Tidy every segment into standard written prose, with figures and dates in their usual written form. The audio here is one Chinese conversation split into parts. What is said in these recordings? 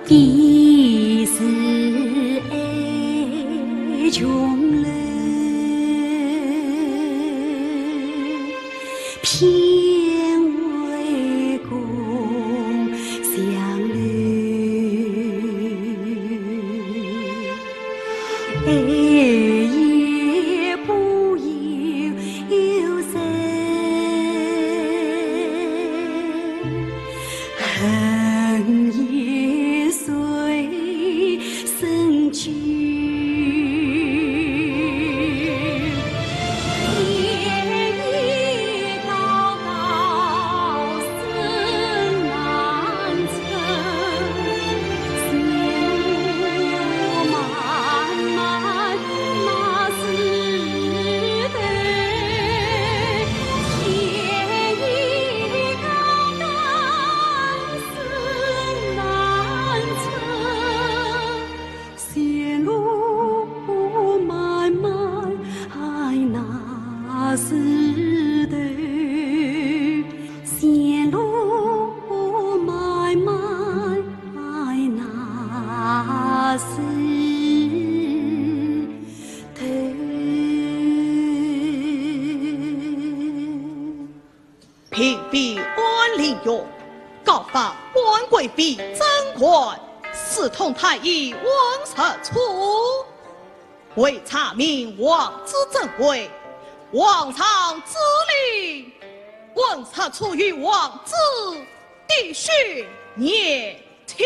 已是爱穷人，偏为共相侣，爱也不由人，恨也随身去。是的，线路漫漫，那是头。平比安陵容，告发官贵妃贞观，私通太医王实初，为查明王之正位。王上之令，王实初与王子弟婿年轻。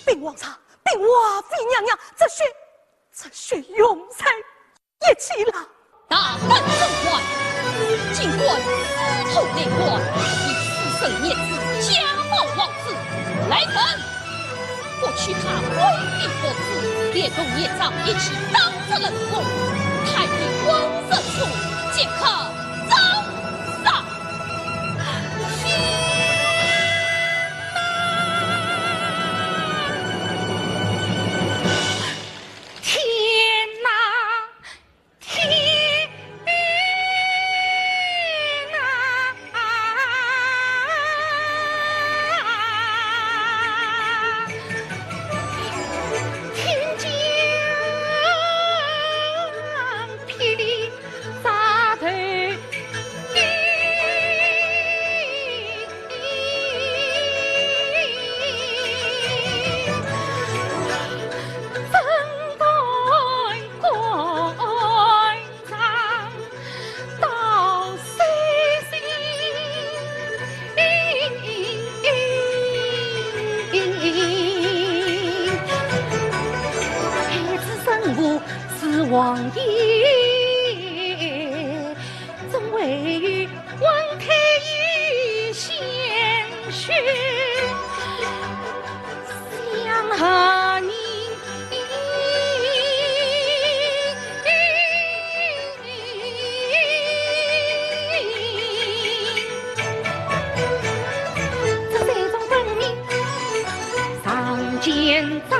禀王上，禀华妃娘娘，这血永在一起了。大胆正官，尽管私通内官，以私生孽子家暴王子，来人！我取他回避国子，连同孽长一起当着冷宫，太医王实初即刻斩杀。王爷总为王太医献血，想和你这三种分明上见大。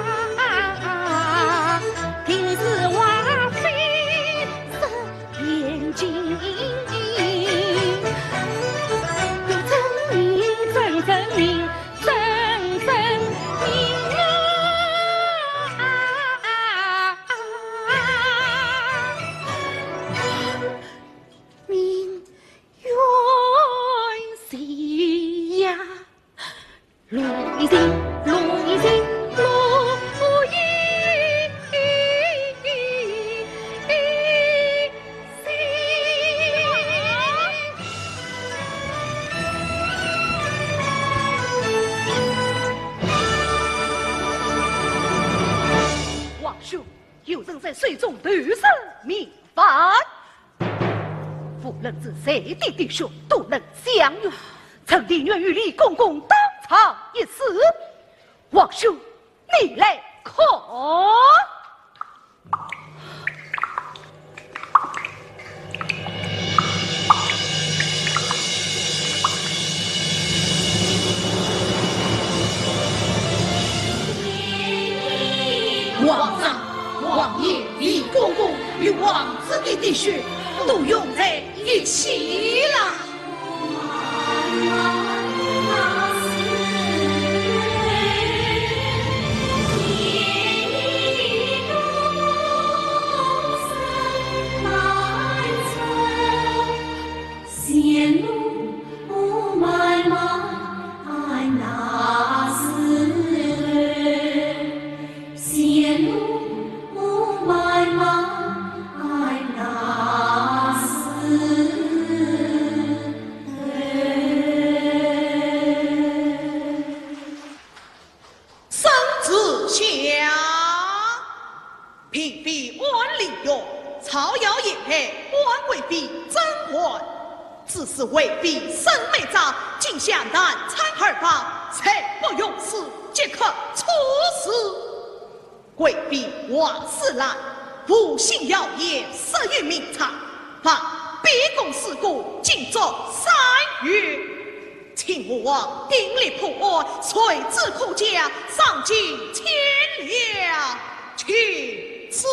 有人在水中毒死命犯，夫人之谁的弟兄都能相拥，趁帝女与李公公当场一死，王兄你来看。王上。都用在一起了。是为避生美长，今夏南参而访，才不用死，即刻处死。贵婢王四兰，无心谣言，失于明察，盼逼宫事故，尽作3月。请吾王鼎力破案，随之苦家，上进千两，去此。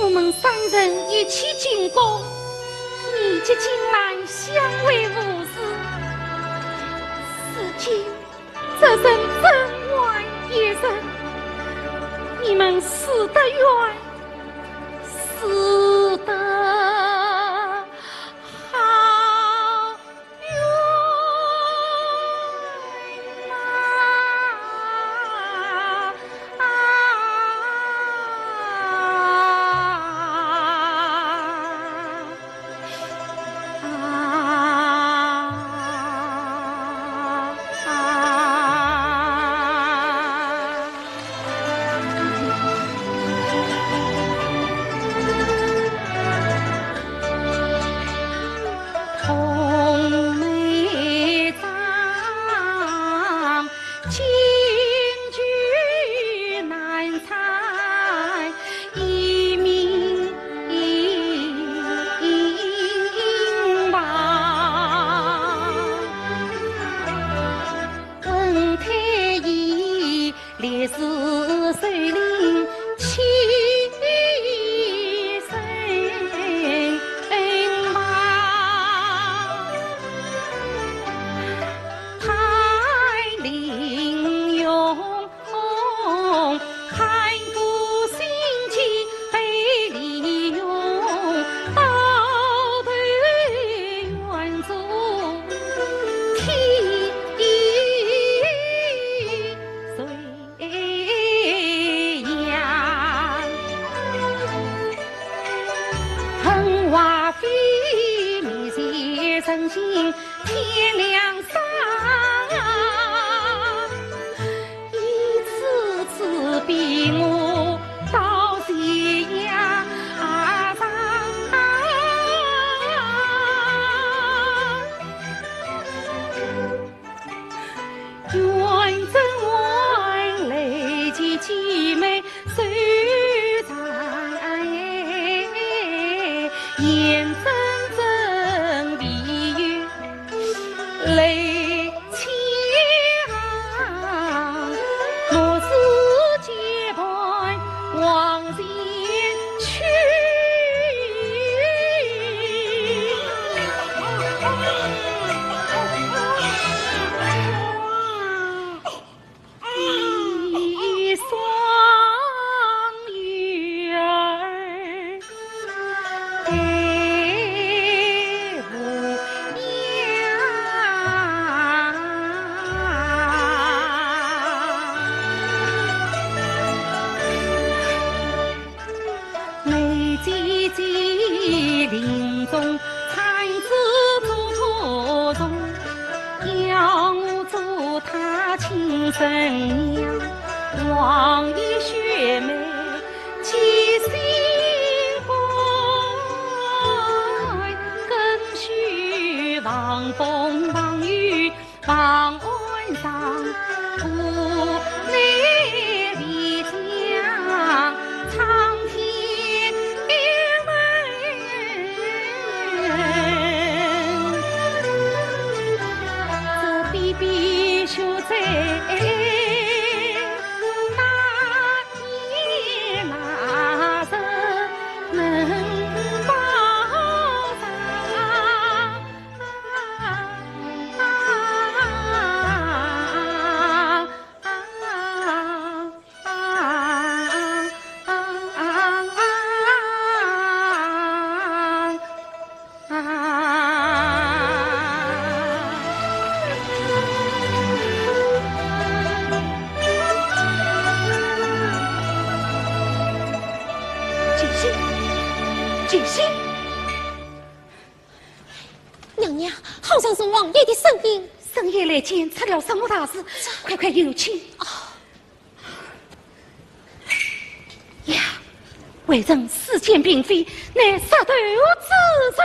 我们3人一起进宫，你及今晚相为无事，事情这身真外也人，你们死得冤，死得好冤天亮上，一次次逼我到悬崖上，冤真冤泪几姐妹手上眼睁睁地泪千行，我是结伴往前去。一双鱼儿美姐姐临终参知祖宗，要我做她亲生娘，望一雪梅记心怀，傍晚上，不内离江，苍天门，这比比秀在。娘娘，好像是王爷的声音。深夜来见，出了什么大事？快快有请。呀，为人私见并非，乃杀头之罪。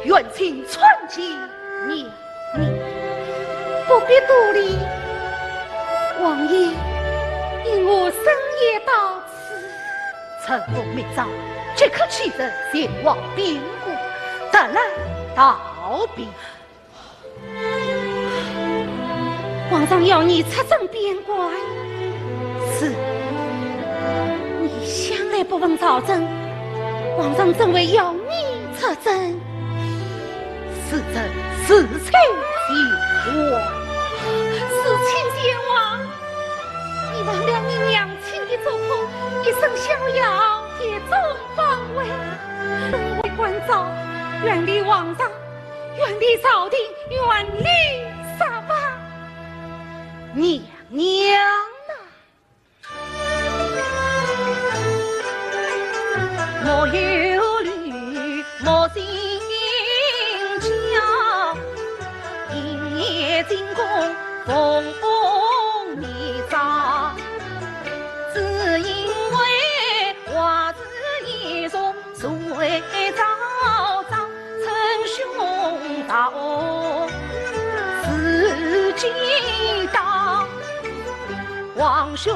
远亲传记，你不必多礼。王爷因我深夜到此，臣奉密诏，即刻启程前往边国，再来道别。皇上要你出征边关，是。你向来不问朝政，皇上怎会要你出征？是朕事情先王，事情先王，你忘了你娘亲的嘱咐，一生逍遥，铁中方位，身为官昭，远离皇上，远离朝廷，远离沙发。娘娘啊，莫忧虑，莫心进宫风一遭，只因为花子一送水昭昭，称兄道自己道，皇兄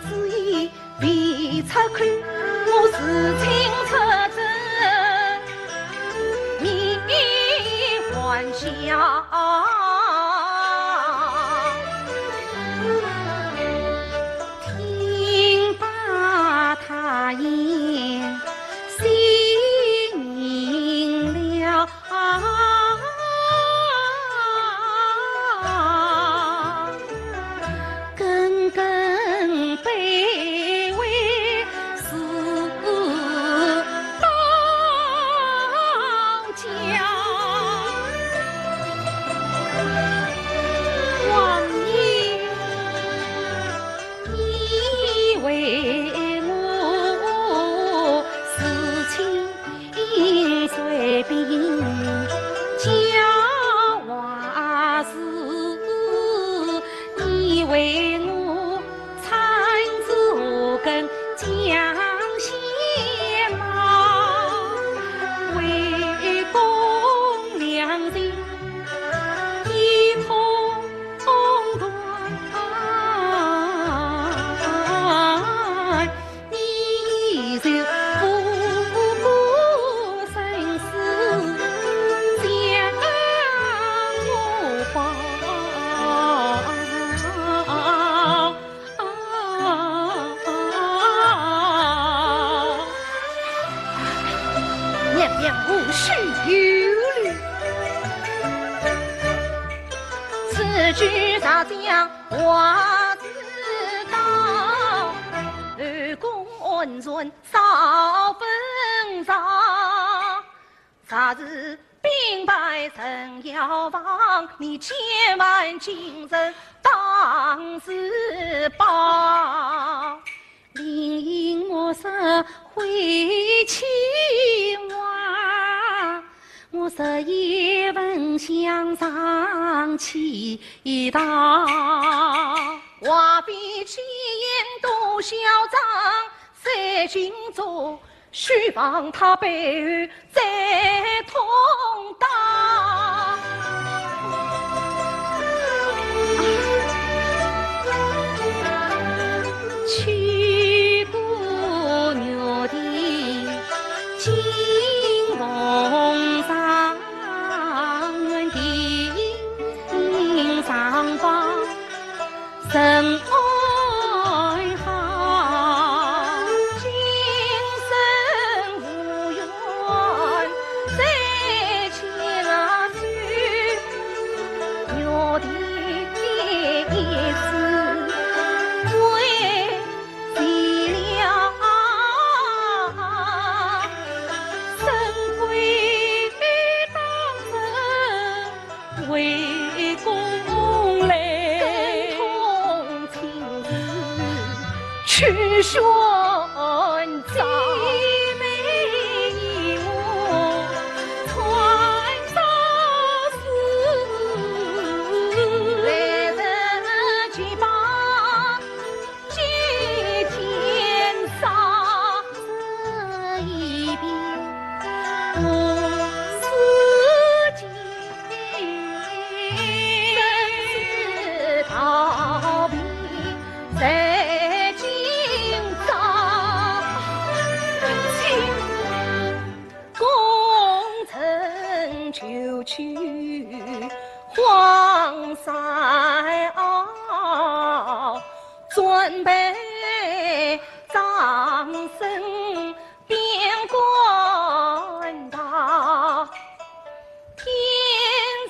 之意必察看，我事情出征迷幻想。他言心明了，耿耿卑微是当家。王爷以为随兵教瓦事，你为我参主跟将先忙，为公良人一同断。你就无需忧虑，此句大将话知道，二公孙少分上，啥子兵败曾要亡，你千万谨慎当是保。一起话，我十一分想上祈祷。话比起言多嚣张，三军中须防他背后再通当。去过牛的金凤上的银上方，神爱好，今生无缘再相聚，牛的一次。为公来，共同亲自去宣召，妹我传sau诗，来人去把接天上这一边逃避在今朝，功成就去黄山坳，准备掌声变官道，天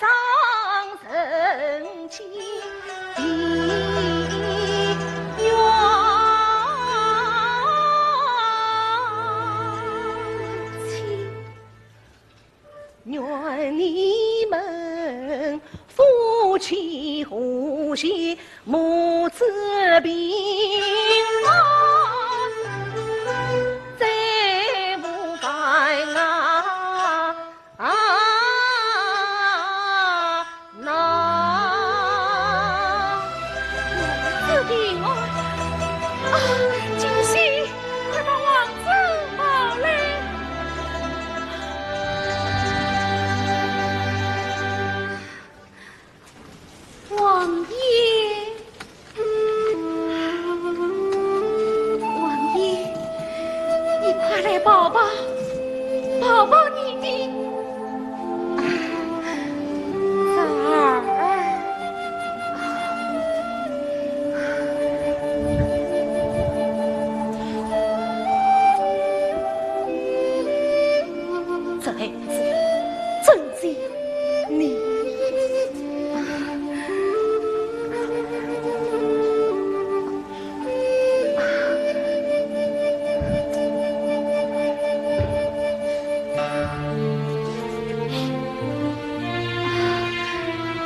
上人间。愿你们夫妻和谐，母子平安，再无烦恼。子平安，今夕快把王子抱来。王爷，王爷，你快来抱抱，抱抱你的崽儿。这孩子真是你。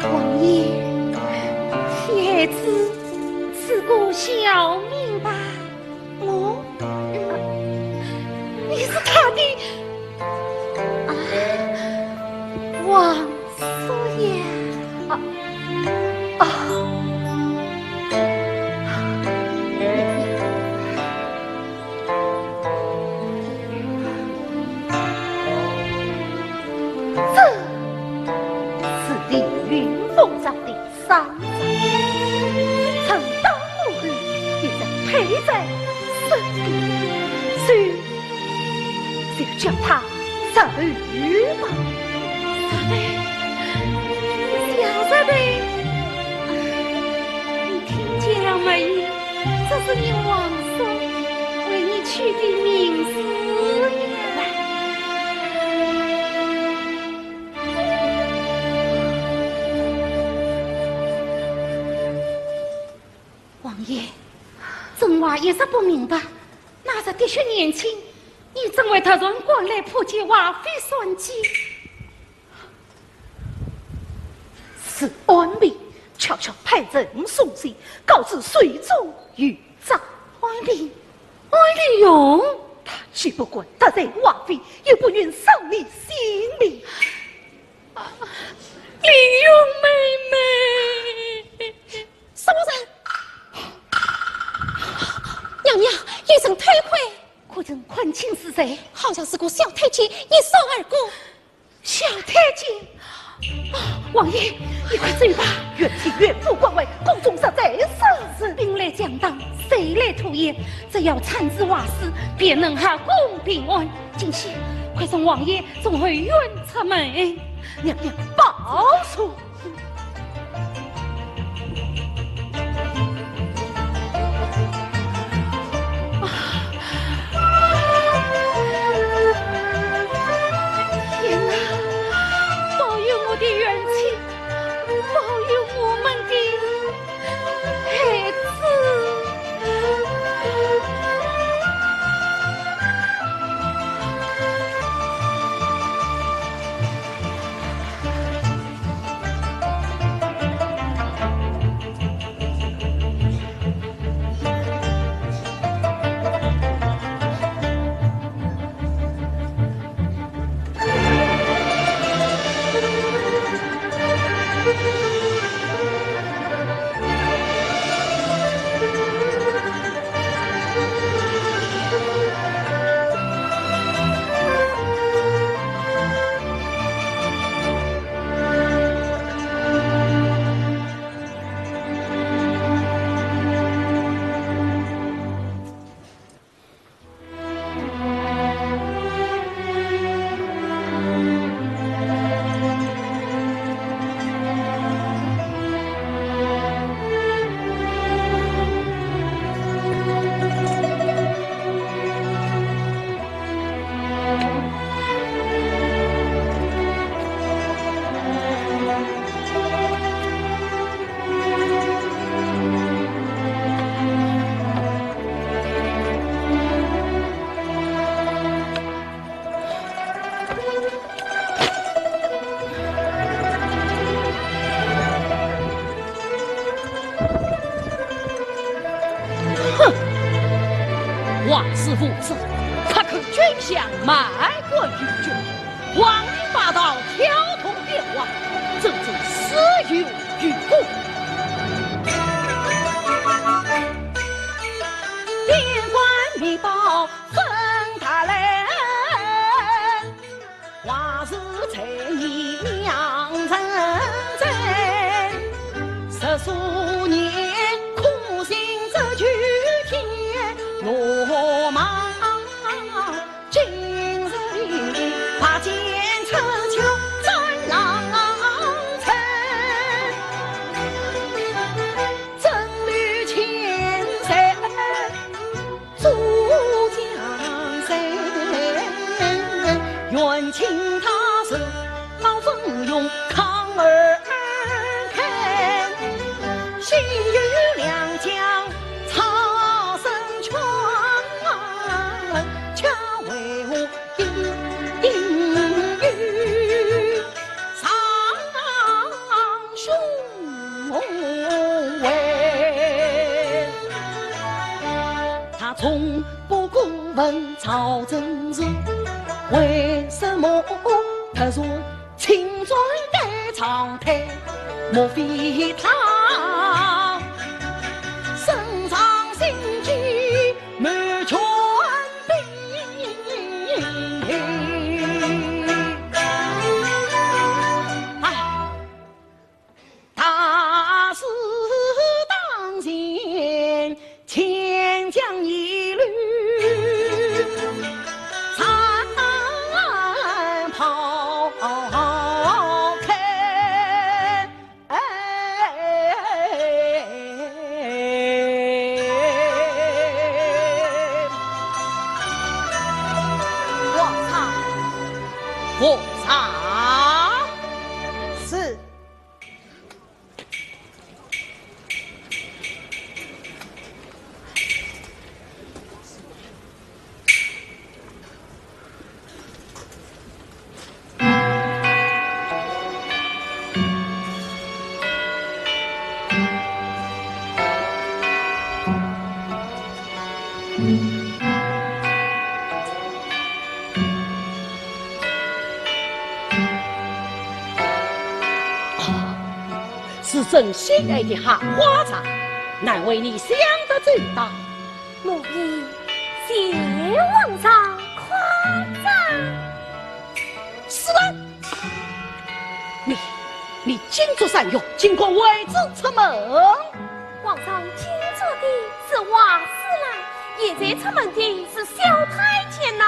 王爷，孩子自古小明白，你是他的王叔爷。上曾当母儿一直陪在身边，就叫他上鱼吧。小妹，你听见了没有？这是你王叔为你取的名字呀。王爷，朕娃一直不明白，那时的确年轻，你怎为他传过来破解瓦非算计？是安民悄悄派人送信，告知水中玉章。安利用，他许不管得罪王妃，也不愿丧你性命。玲珑妹妹，什么人？娘娘，一声推亏，可曾款情是谁？好像是个小太监一扫而过。小太监，王爷，你快追吧！远听远父官位，宫中实在生事。兵来将挡，水来土掩，只要铲子瓦斯，便能下宫平安。今夕，快送王爷送回远出门。娘娘保守。天哪！保佑我的元气，保佑我们的孩子。王师父子，他肯军饷卖国于君，王明霸道，挑通变化，真正私有于公。边关密报分他人，话是才你娘真真，10数年苦心这句天落马。今日里怕见车秋战狼城，征履千山驻江山，愿请他是冒风勇抗而看，心与两将插身拳，恰为我定于上胸围。他从不顾问朝政事，为什么他说青砖盖长台？莫非他身上心机满全哎，他是当前千将一缕，残抛开。我查是。神心爱的夏花茶，难为你想得周到。奴婢谢皇上夸赞。是了，你今作善用，尽管为之出门。皇上今做的是瓦斯郎，现在出门的是小太监呐。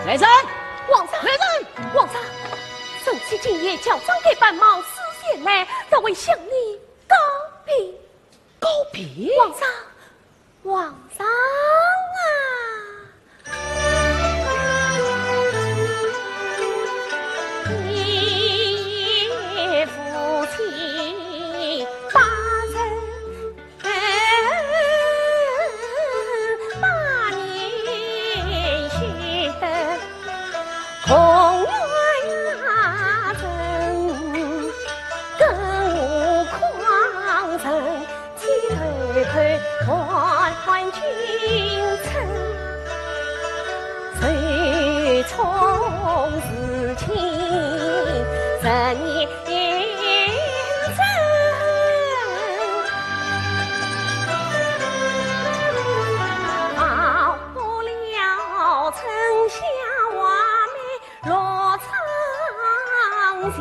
来人！皇上，来人！皇上，圣妻今夜叫张给白毛丝线来，要为向你告别。告别？皇上，皇上啊！你父亲八年前空愿真，更无狂尘，几头换君臣，谁从事情10年真，忘不了丞相华美落长行，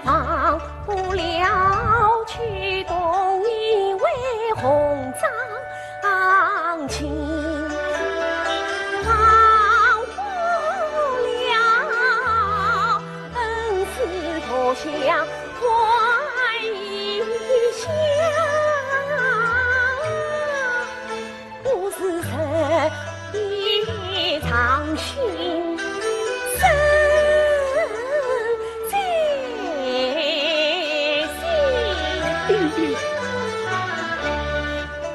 忘不了曲动一位红掌情，忘不了恩师投降还一笑，不是神一场心生在心，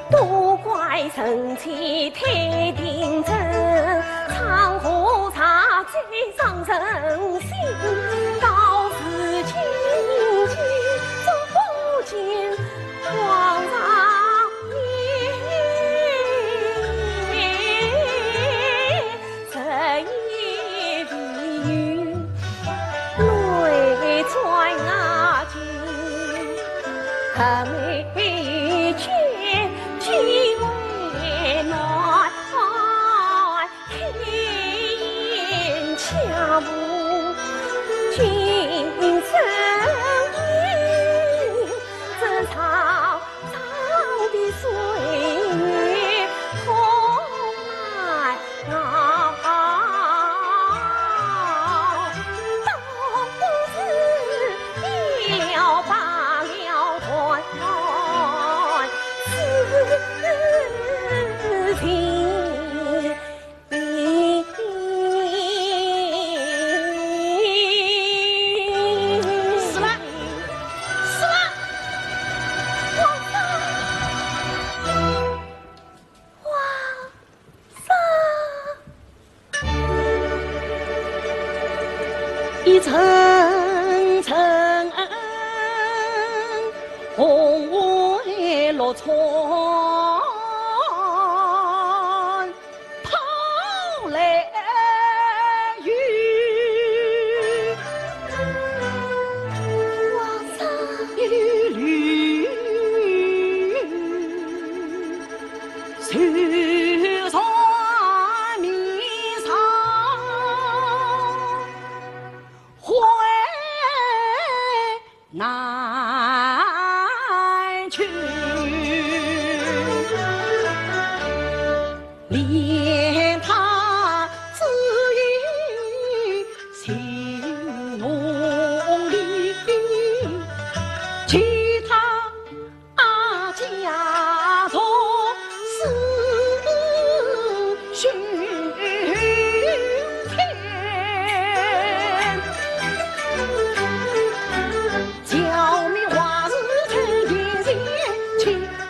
都怪臣妾太定真，长河茶最伤人心，到时亲戚总不见皇上面，这一笔泪在眼睛，可没觉君为难，开眼恰无君生意，这长长的岁月空来熬，都不知一了罢了团事情。是了，是了。一层层红叶落窗，抛来雨，皇上，一缕雪上面上。回南去，怜他只有情浓离，其他家族是寻天。教民话是成天线，岂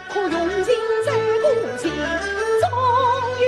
可用心在故乡，终于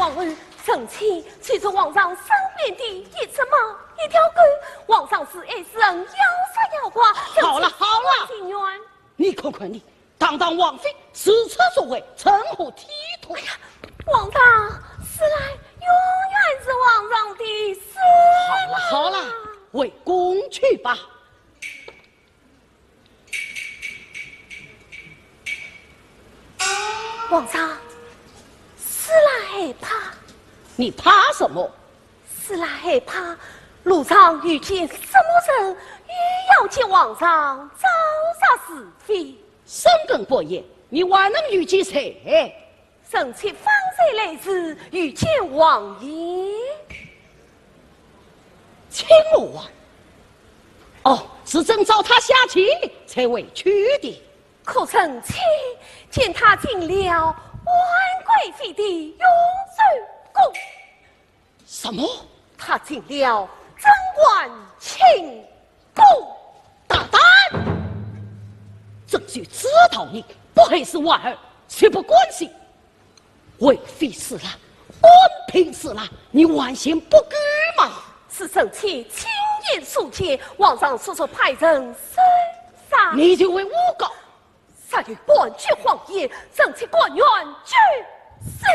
王问臣妾去做皇上身边的一只猫一条狗，皇上是爱死人，要杀要剐。好了好了，情愿。你看看你，堂堂王妃，失车所为，成何体统？皇上，死来永远是皇上的事。好了好了，为公去吧。皇上，死来害怕。你怕什么？死来害怕，路上遇见什么人，也要见皇上招杀是非。深更半夜，你还能遇见谁？臣妾方才来时遇见王爷。秦武王。哦，是正找他下棋才委屈的。可臣妾见他进了婉贵妃的永寿宫。什么？他进了贞观清宫。大胆！朕就知道你不会是婉儿，却不关心。贵妃死了，安嫔死了，你完全不顾吗？是臣妾亲眼所见，皇上叔叔派人审杀，你就为诬告。杀于半句谎言，臣妾官员绝死。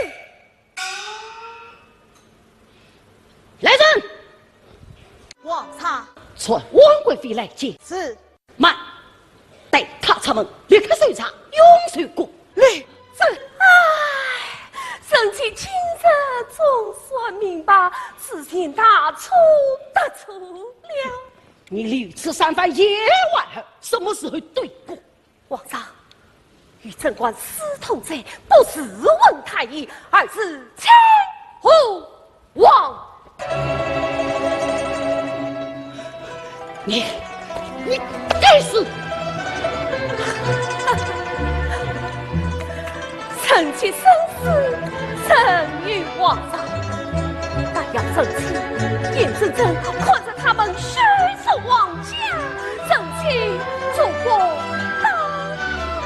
来人！皇上传婉贵妃来见。是。慢，带他出门，立刻搜查永寿宫。来，臣妾今日总算明白，此前大错特错了。你屡次三番也婉儿，什么时候对过？皇上，与贞观私通者不是文太医，而是秦虎王。你该死！臣妾生死赠与皇上，但要臣妾眼睁睁看着他们血手王家，臣妾祖国当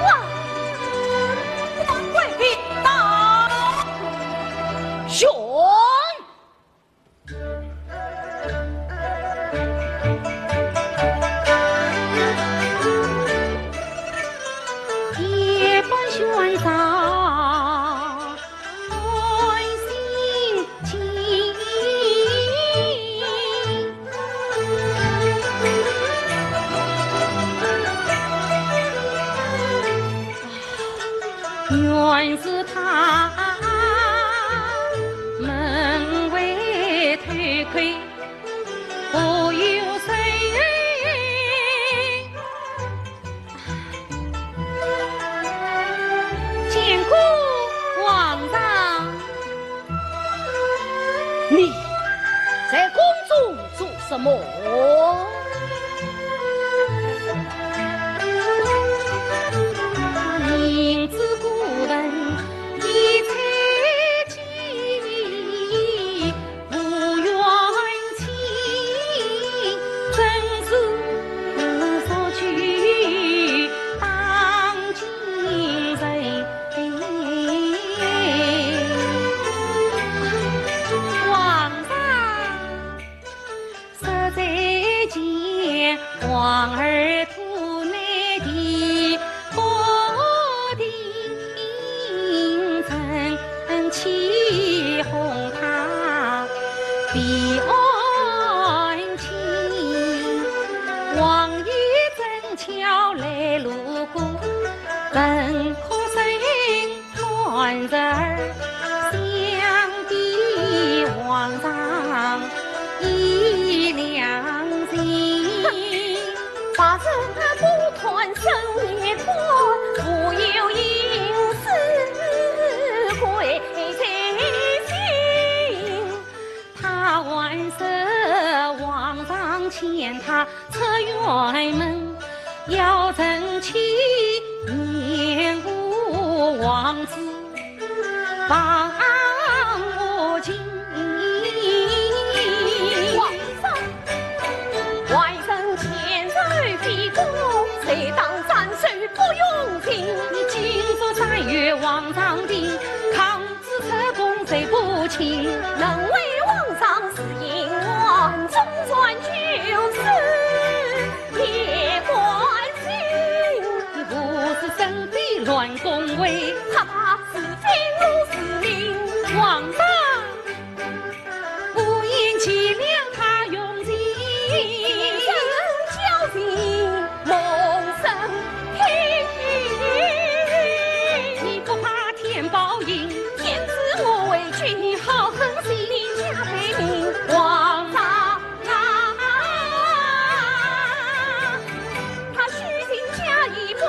亡。王贵妃到，选。夜半悬赏，爱心情。原是他门外偷窥，不有谁见过皇上。你在宫中做什么？明知故问一切机，不怨情，真是所惧当今人。皇上实在见皇儿图内的不定，臣起哄他比安情。王爷正巧来路过，人可生团人儿，想必皇上已良心。把人不团生也团，无有因事归在心。他万事皇上欠他出远门，要争取念我王子帮我尽。皇上，外甥前来逼宫，谁当斩首不用情？你今说3月皇上定，抗旨出宫谁不情，能为皇上施英王，总算就是铁官心。你不是身边乱恭维，他是非如是命，皇上无言凄凉他用尽，小心梦生平。你不怕天报应？天知我委屈，你好狠心，你加倍命，皇上啊，他虚情假意不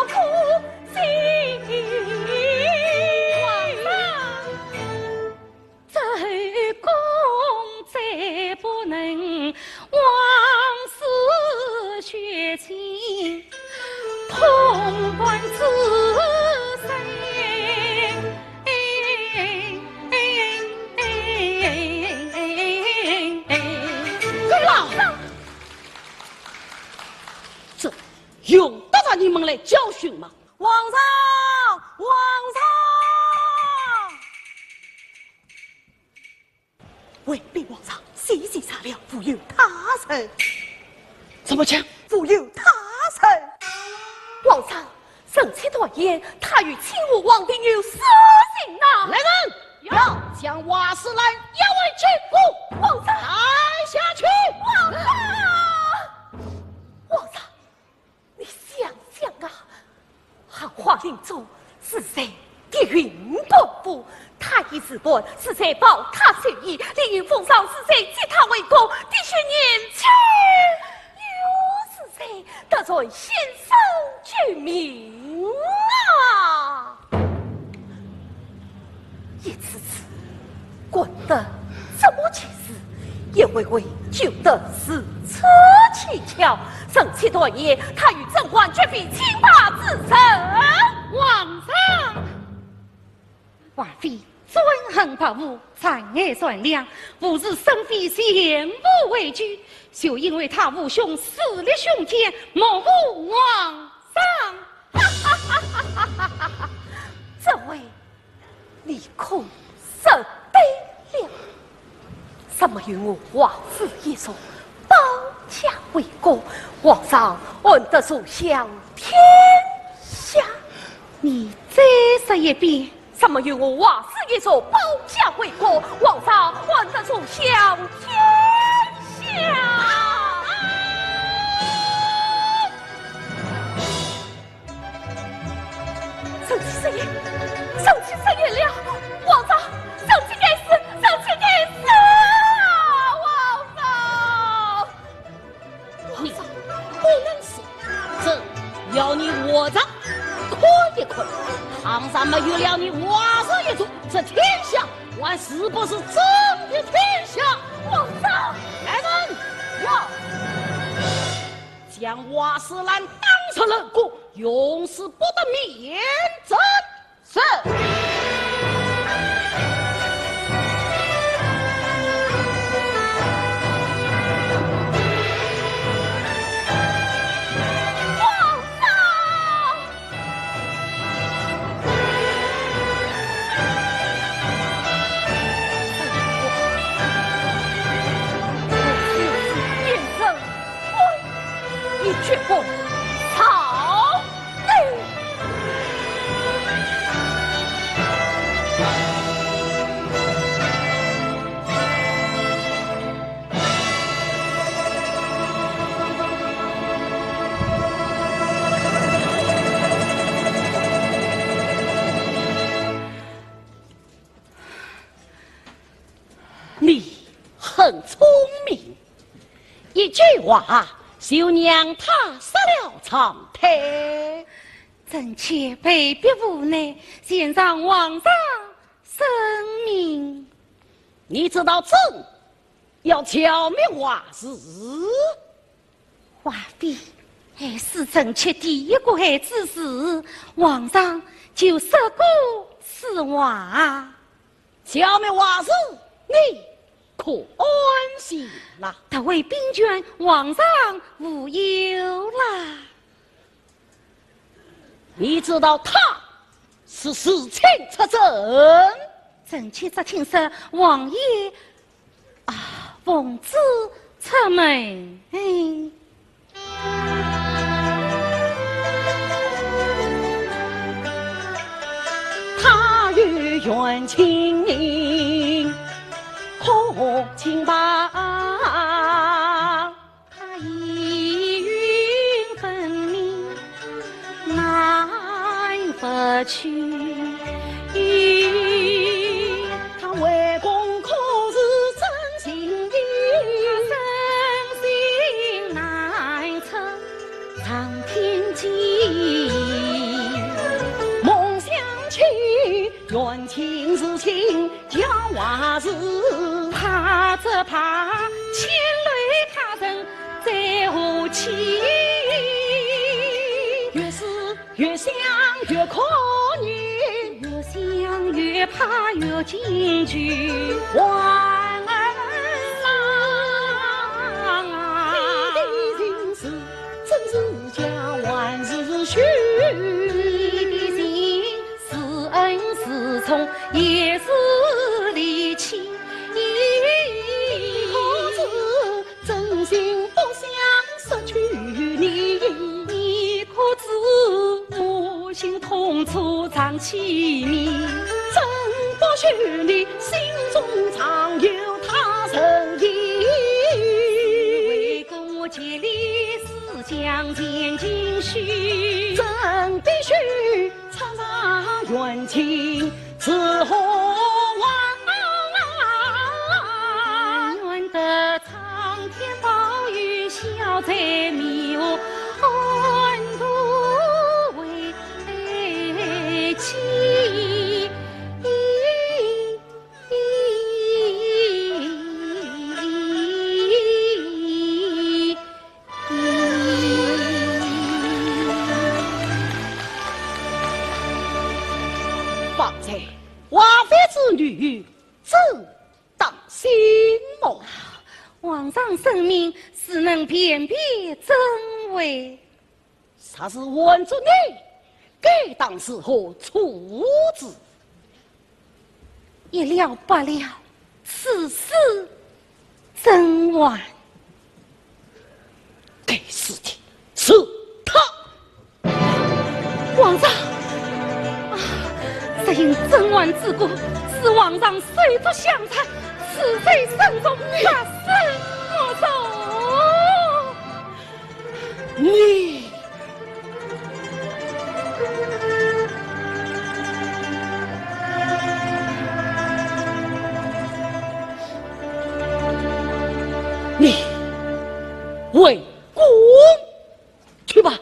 负心。这公再不能往事血亲，潼关之用得着你们来教训吗？皇上，皇上！未必皇上细细查了，负有他人。怎么讲？负有他人。皇上，圣旨断言，他与亲武皇帝有私情呐！来人，要将瓦斯兰押为禁锢。皇上，抬下去。皇上，皇上，你想想啊，汉华灵州是谁地云不服？太医之官是谁保他权益？凌云奉上是谁接他为公？滴血年轻又是谁得罪先生居民啊？一次次滚得这么起事，也微微觉得是车蹊跷。圣旨断言，他与甄嬛绝非亲怕之臣。皇上，华妃专横跋扈，残爱善良，不是生非先不畏惧，就因为他武兄死立胸前，莫负皇上。这位你恐受得了？什么与我华妃一说，保驾为国，皇上恩德所向天下。你再说一遍。什么与我华妃一说，保驾为国，皇上恩德所向天下。圣旨失言，圣旨失言了，皇上，圣旨该死，圣旨该死啊！皇上，你不能死，这要你窝着困一困。堂上没有了你瓦氏一族，这天下还是不是真的天下？皇上，来人，要将瓦斯兰当成人骨，永世不得免责。是。绝不草内。你很聪明，一句话就让他杀了长腿。臣妾被逼无奈，献上皇上生命。你知道朕要剿灭瓦氏，华妃还是臣妾第一个孩子时，皇上就杀过此娃。剿灭瓦氏，你可安心了。他为兵权，皇上无忧啦。你知道他是弑亲出征，臣妾只听说王爷奉旨出门，他与冤亲可亲吧？他意云分明，难不去。他为公可是真心的，真心难测长天际。梦想起冤亲是情，假话是怕则怕，牵累他人再无期。越是越想越可怜，越想越怕越惊惧。万儿郎啊，你的心事真是假，万事虚。你的心是恩是从，也是离情。可是真心不想失去你，你可知我心痛楚藏起谜？真不许你心中藏有他人意。为共我竭力思将见今绪，真必须插上冤情是何但愿得苍天保佑，消灾灭祸，安度为期。放在华妃之女，只当心谋。皇上圣明，实能辨别真伪。啥是问着你，该当时何处置？一了不了，此事真晚。该事情是他。皇上，只因真晚之故，使皇上水足相残，此罪深重，大事莫走。你为公去吧。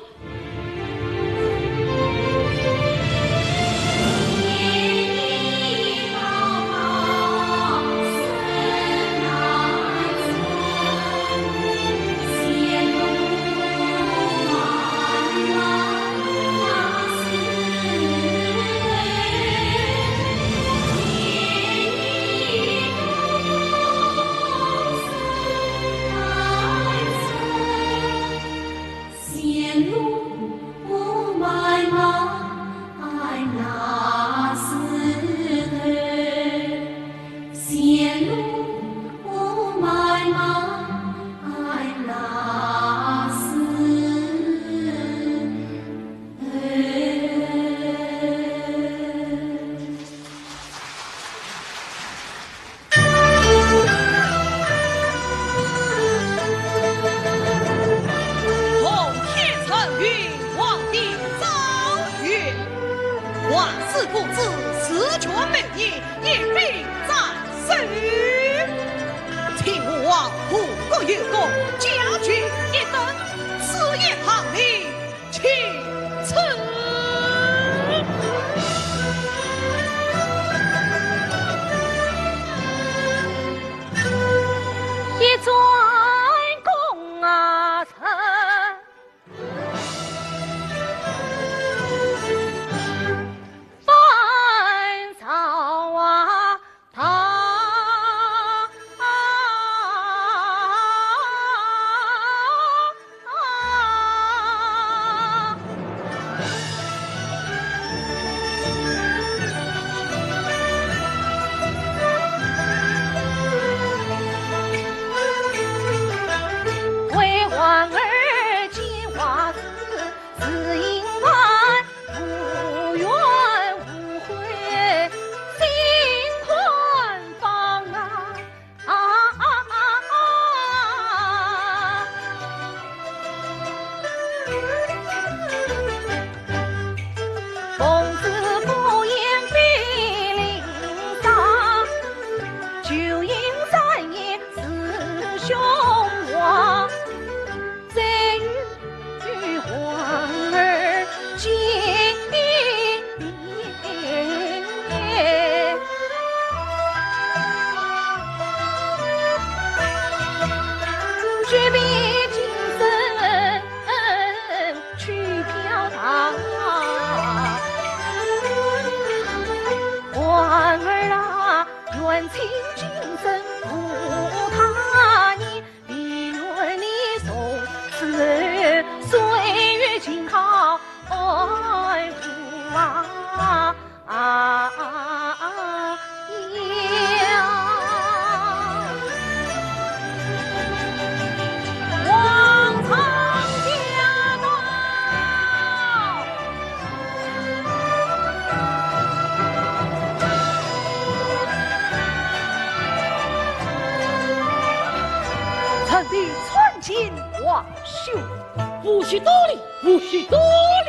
无需多礼，无需多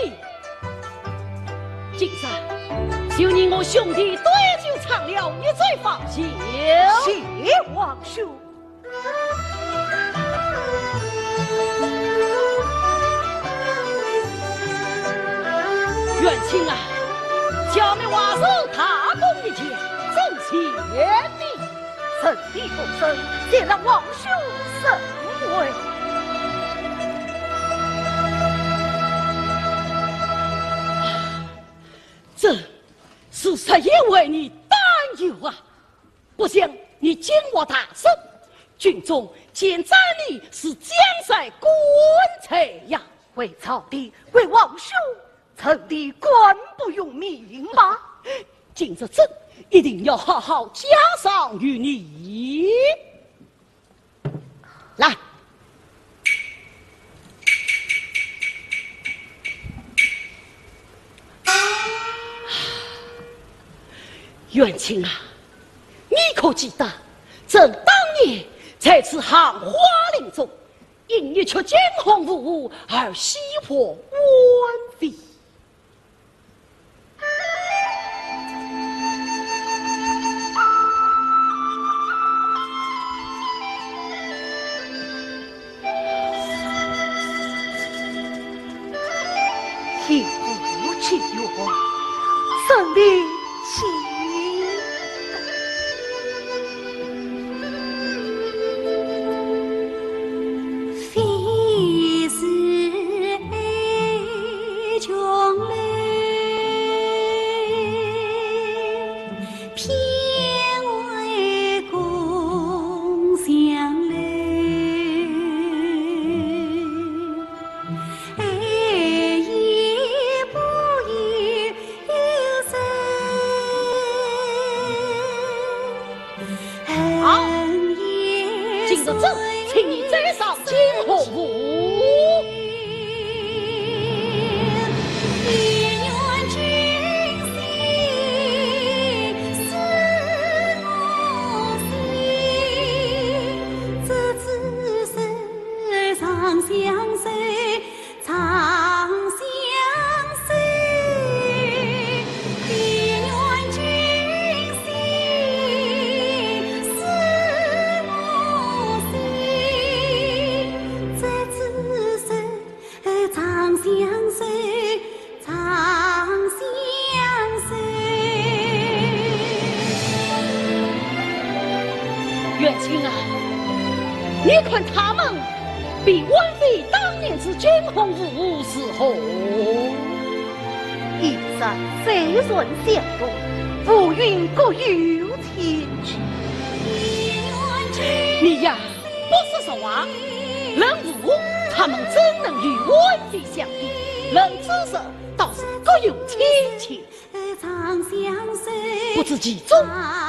礼。今日就你我兄弟对酒唱了，你最放心。谢王兄。元清啊，叫你瓦手踏功一件，真谢你。圣地共生，也让王兄甚为。这是实也为你担忧啊！不想你见我大胜，军中见赞你是江山官才呀！为草地，为王兄，臣的官不用命吗？今日朕一定要好好加赏于你。来，元清啊，你可记得，朕当年在此行花林中，因一曲惊鸿舞舞而喜获官非。天无其愿，圣的情。非是爱将来，偏为共相累。爱也不言有声，恨也今日朕请你再上惊鸿舞。一愿君心似我心，这只手长相随，长相随。一愿君心似我心，这只手长相随，长相随。元清啊，你看他们比温妃当年之惊鸿舞舞时候，一山谁人相容，浮云各有天去。你呀不是说话，人物他们怎能与温妃相比？人之手倒是各有千秋，长相随，不知其中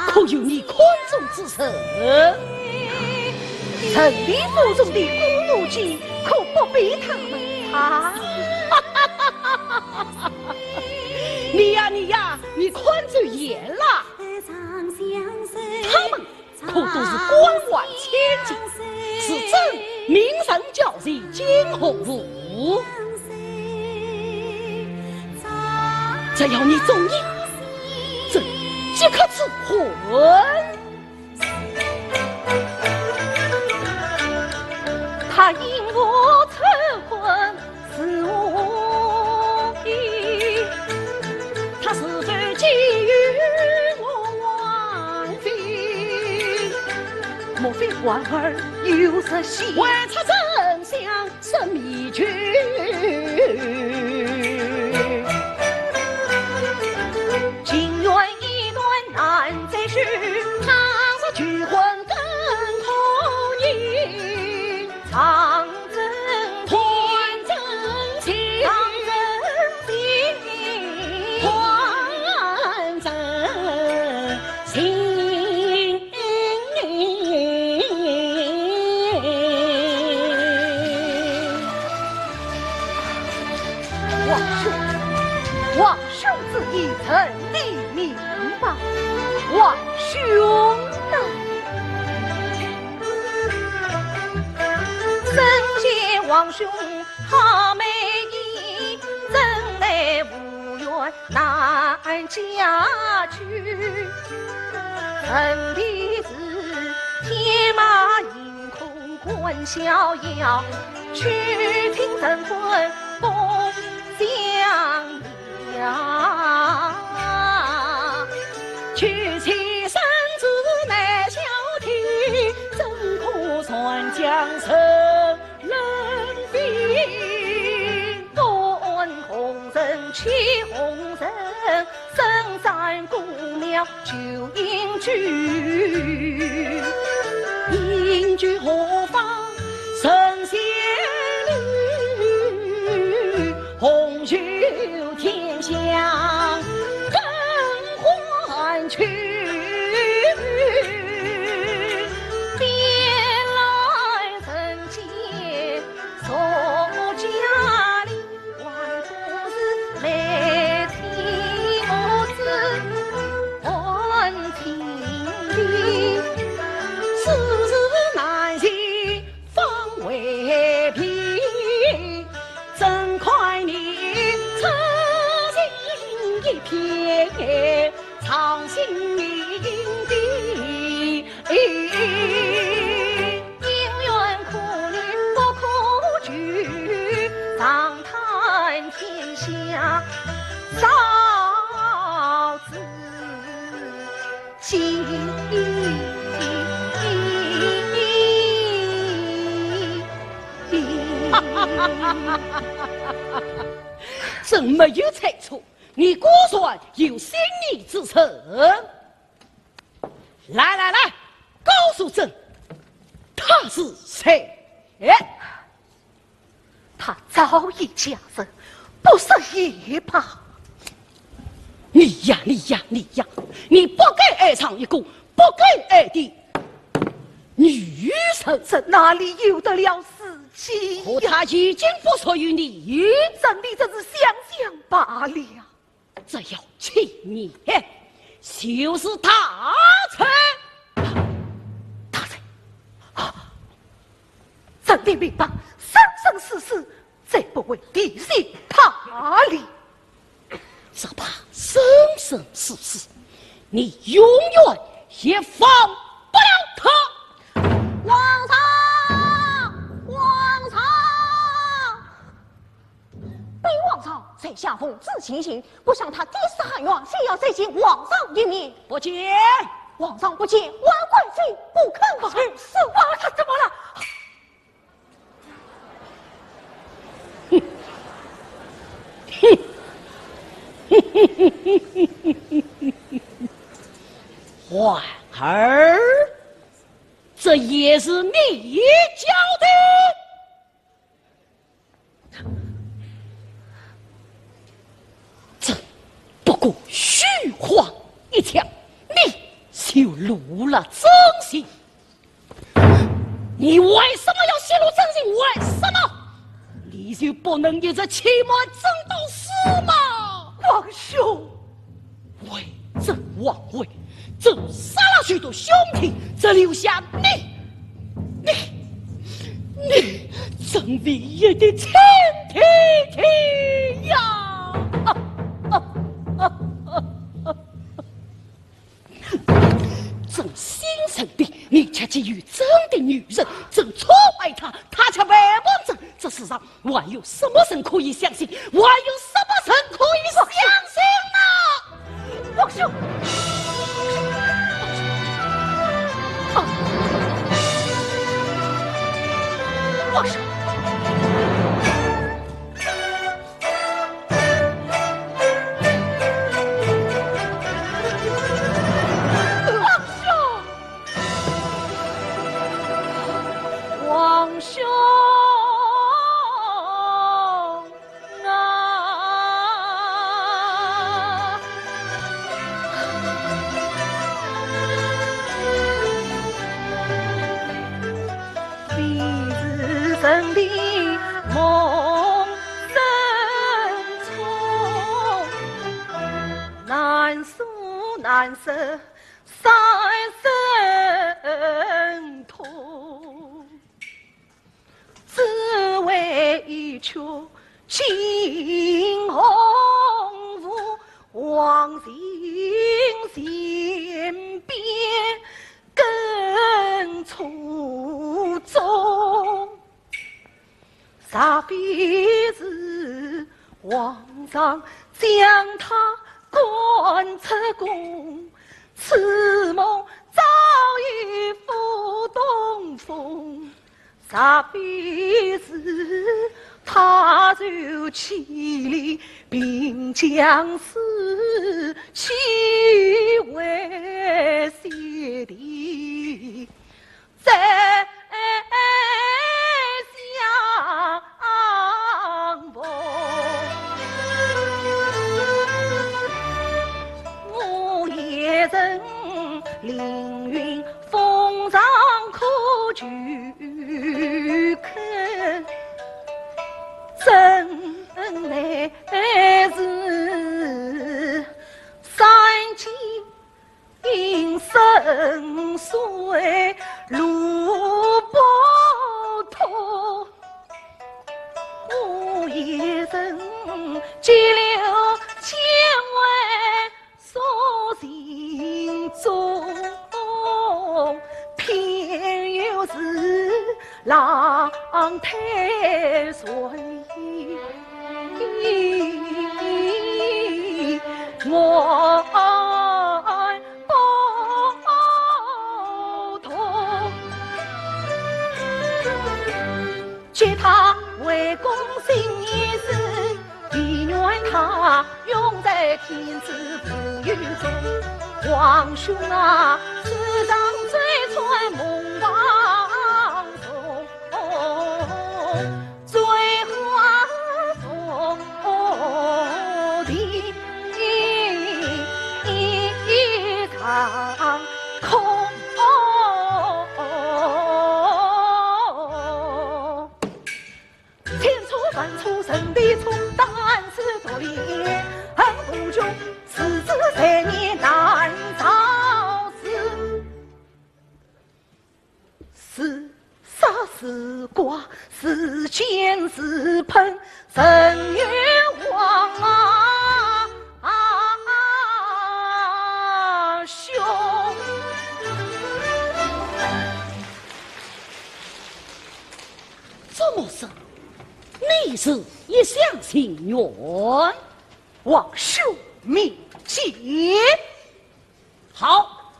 可有你宽中之策？臣的腹中的孤怒气，可不比他们差。你呀，你宽嘴严了。他们可都是官宦千金，是朕名声叫人惊鸿舞。只要你中意，朕即刻赐婚。他因我成婚是无意，他是否觊觎我王妃？莫非婉儿有什心？问他真相是秘诀。情缘一段难再续，他说拒婚更可以，长征团真情，长征情，团真情。王兄之意，臣理明白。王兄呐，深谢王兄好他美意，怎奈无缘难嫁去。臣弟子铁马迎空观逍遥，去听晨昏风相摇。去其身子难消体，怎可传江神人比？端红尘起红尘，深山古庙旧隐居。隐居何方神仙侣，红袖添香更换去。别来人间守家里，万不是来听我子问情理。世事难行方为平，怎快你痴心一片，藏心灵地。因缘苦恋不可拒，长叹天下少知己。真没有猜错，你果然有心理之称。来来来，告诉朕，他是谁？他早已嫁人，不是也罢。你呀，你不该爱上一个不该爱的女神，这哪里有得了死机可她已经不属于你，朕你只是想想罢了。这要气你，就是大臣。大臣啊，朕的命邦生生世世再不会离弃他哩。这怕生生世世，你永远也放不了他。皇上，皇上，本王朝在下奉旨前行，不想他第四汉元，先要再见皇上一面。不见，皇上不见，万贵妃不肯不是。是王他怎么了？婉儿，这也是你教的。这不过虚晃一枪，你就露了真心。你为什么要泄露真心？为什么？你就不能一直欺瞒朕到死吗？皇兄，为朕王位，朕杀了许多兄弟，只留下你，朕唯一的亲弟弟呀！朕心生的，你却觊觎朕的女人，朕错爱她，她却背叛朕。这世上还有什么人可以相信？还有什么人可以相信呢？皇兄，皇兄。皇兄啊，彼时神的梦深重，难诉难舍三生痛。只为为求秦洪武王行先边更出众，啥必是皇上将他关出宫，此梦早已付东风，啥必是他就千里并将死，岂为先帝在相逢。我也曾凌云峰上可去看，真乃是三经深邃路不通，我也曾急流千万所心中，偏又是浪太顺意，我不同，觉他为公心一事，必愿他永在天子府狱中。皇兄啊，世上最传梦王松，最花松的一场空。千处万处神笔冲，但是多年恨不穷，此子3年难造事。是杀是剐，是奸是喷，神冤枉兄。这么说，你是一厢情愿？王兄明鉴。好，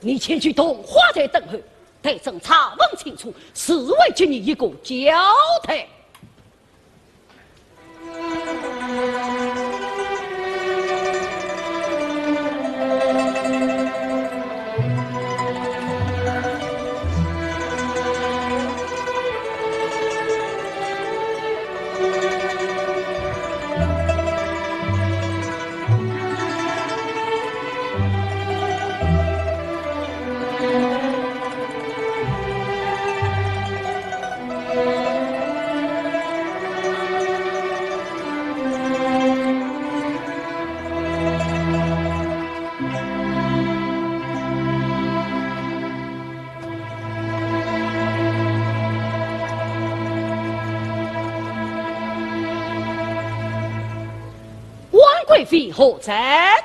你前去同花台等候，待朕查问清楚，是为给你一个交代。贵妃何在？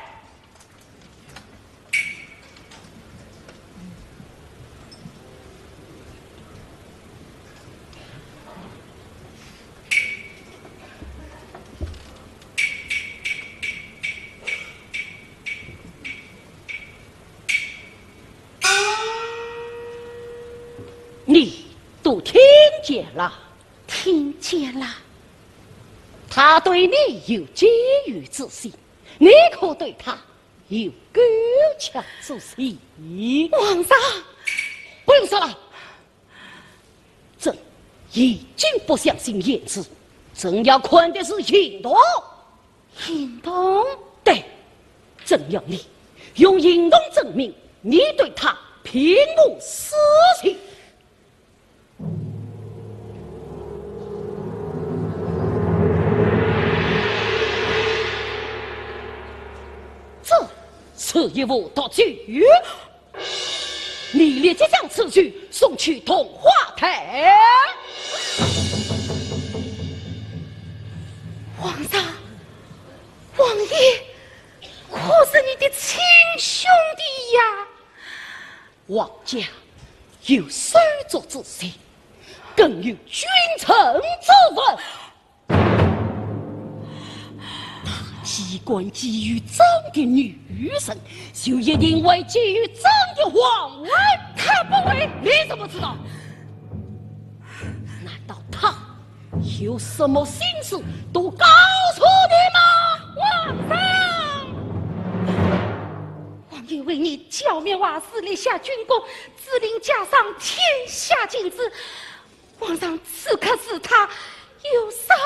你都听见了？听见了。他对你有觊觎之心，你可对他有勾结之心？皇上，不用说了，朕已经不相信言辞，朕要看的是行动。行动？对，朕要你用行动证明你对他平目私情。此一物夺去，你立即将此去送去同花台。皇上，王爷，可是你的亲兄弟呀！王家有手足之亲，更有君臣之分。他既管给予朕的女神，就一定会给予朕的皇位。他不会，你怎么知道？难道他有什么心事都告诉你吗？皇上，王爷为你剿灭瓦斯，立下军功，指令加上天下禁止。皇上此刻是他有伤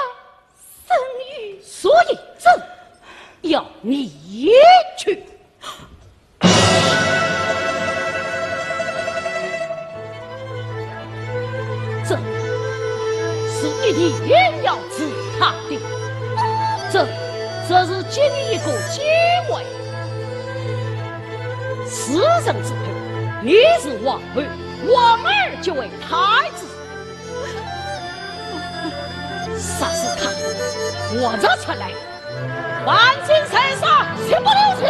生育，所以朕要你去。朕是一定要治他的。这是给你一个机会。时辰之配，你是王儿，王儿就为太子。杀死他，活着出来，万金身上全部留情。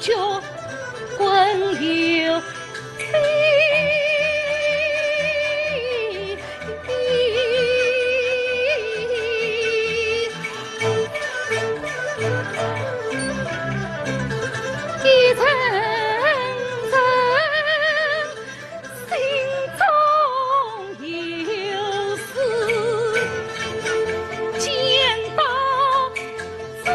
就滚流一层层心中有事，见到醉。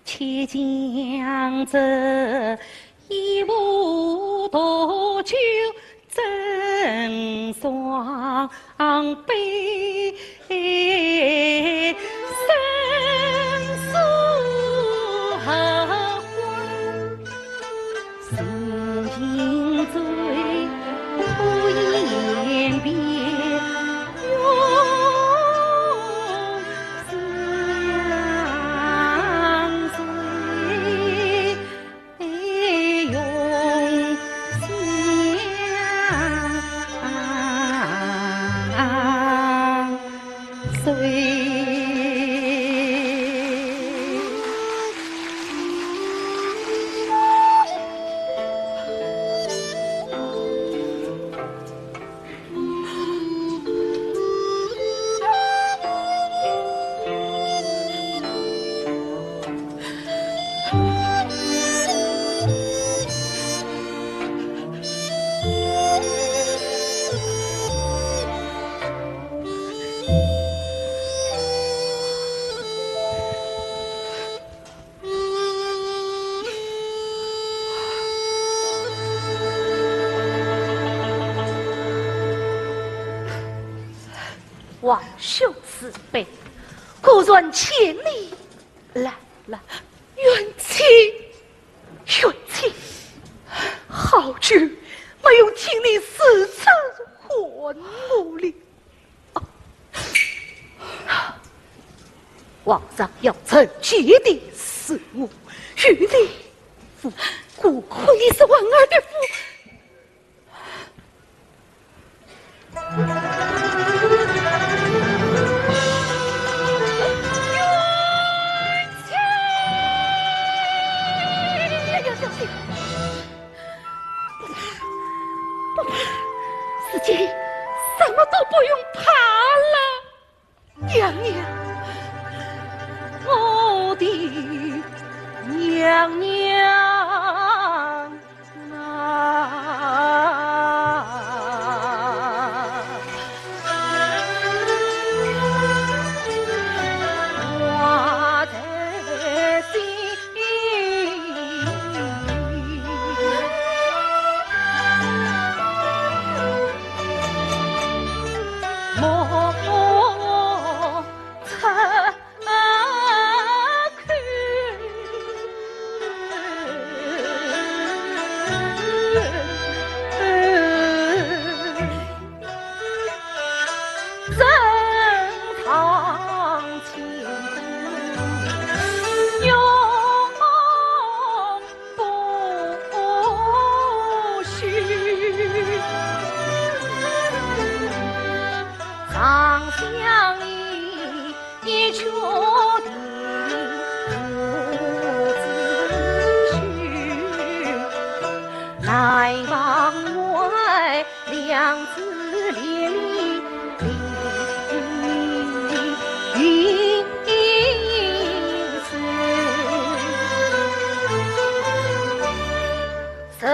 且将这一壶浊酒赠双杯，生疏何欢，心情醉，不言别。王兄慈悲，故人千里来了。元气，元气，好久没有听你四次唤我了。皇上要惩戒的是我，与你无顾亏你是王儿的夫。自己什么都不用怕了，娘娘，我的娘娘我的心。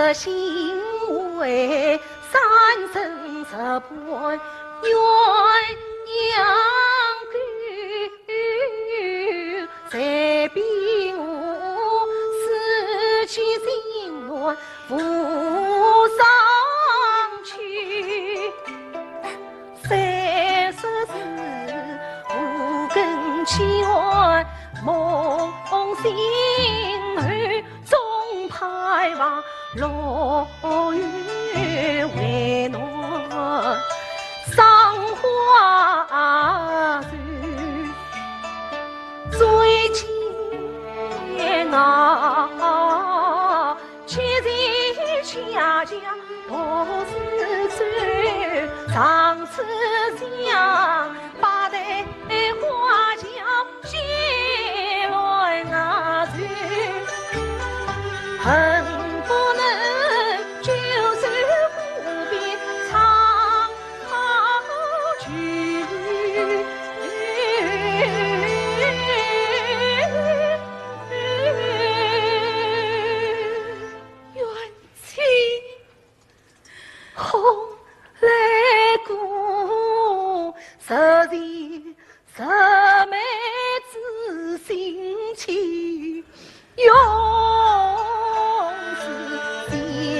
实心为三生石盘鸳鸯钩，谁比我思去心乱浮上去，三十是无根牵梦醒后总盼望落月为暖赏花船，最见啊，却在下家多是醉，上次想把台花轿写来那船，恨不能就是湖边唱好曲。冤情红来过，实情实美知心情，永是相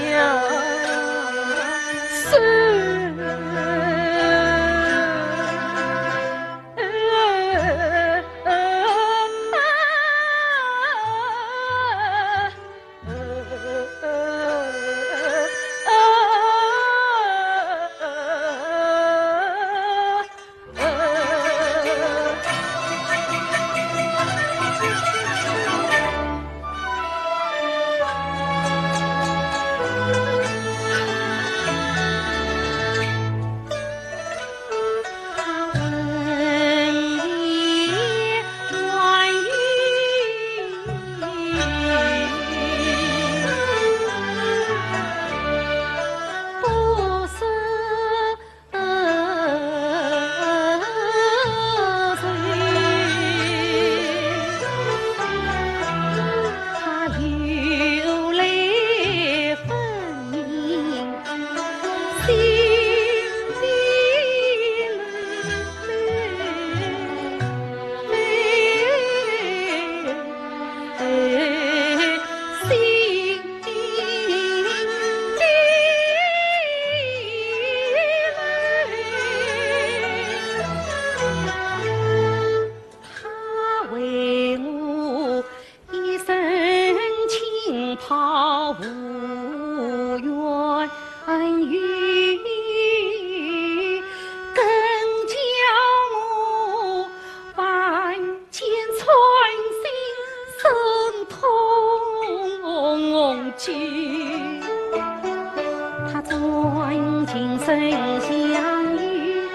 他专情深相遇，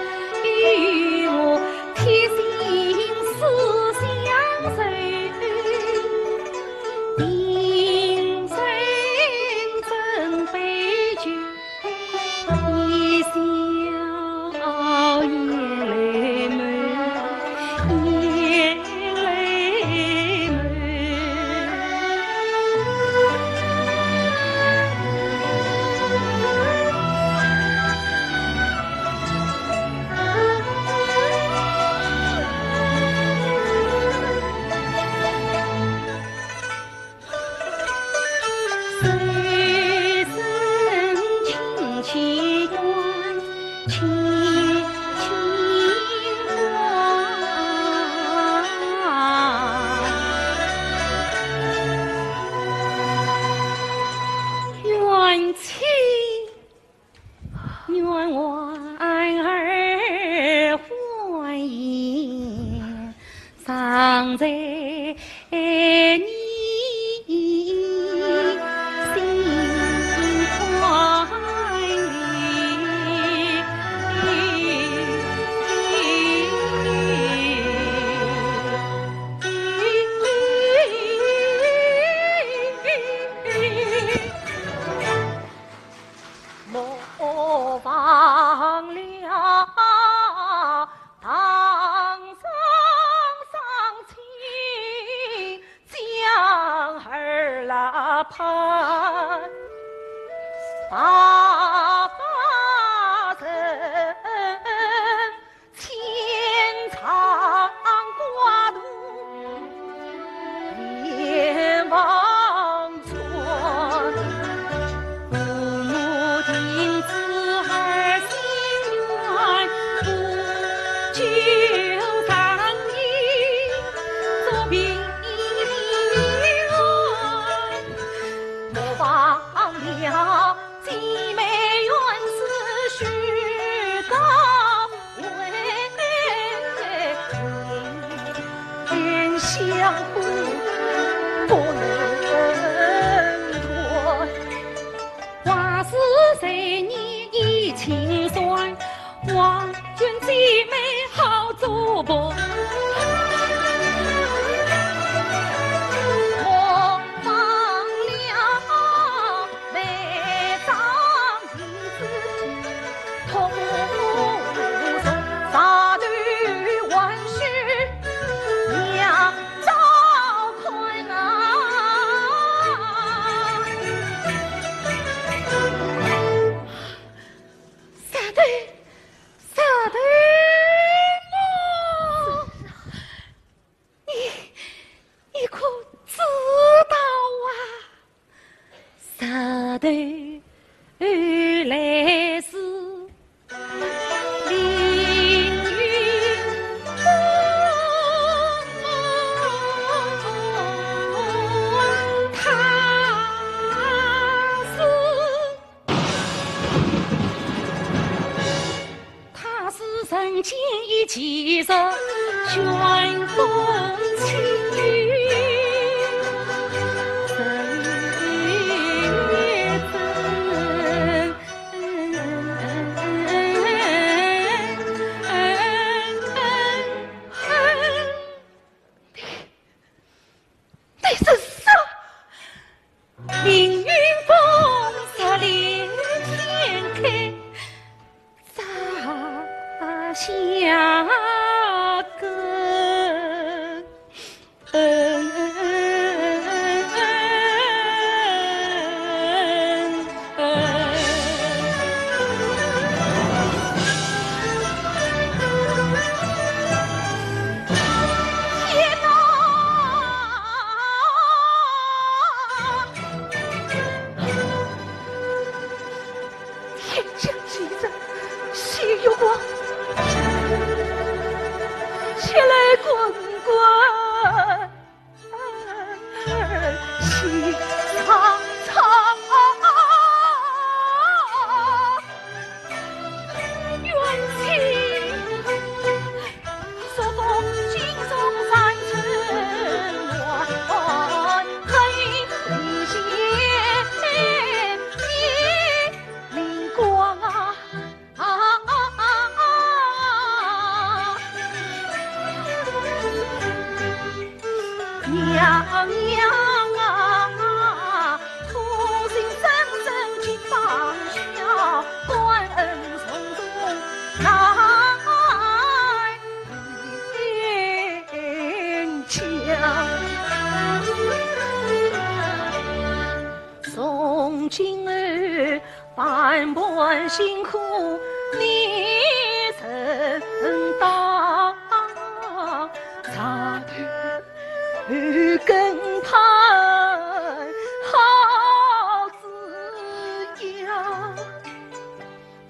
与我贴心思相随，人生真悲剧，一笑眼泪满，眼泪满。藏在你心怀里，莫忘了。辛苦你承担，茶头更盼好滋养，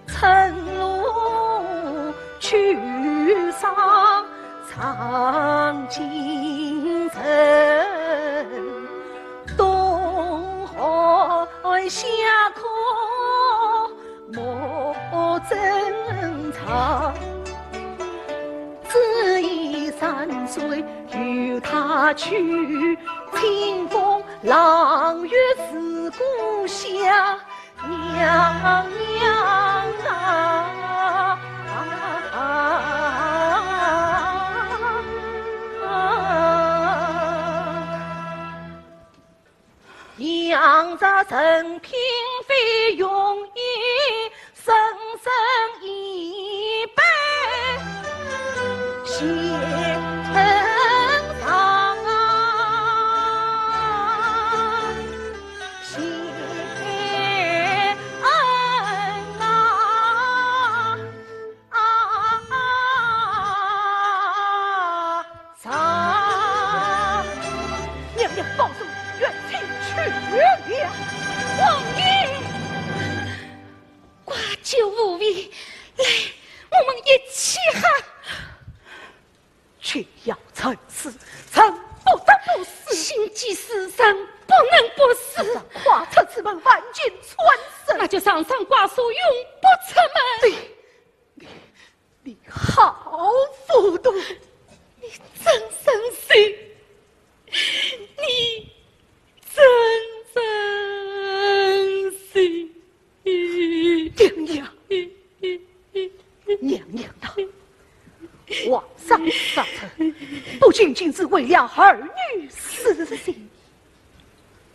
晨露去上藏精神，东海下空莫珍藏，只一3岁由他去，清风朗月思故乡，娘娘啊！养着人品非容易，生生一辈谢恩上啊，谢恩上，娘娘保重，远亲去了，王爷。你好糊涂，你真生气，你真生气，娘娘，娘娘的，皇上上层不仅仅是为了儿女私心，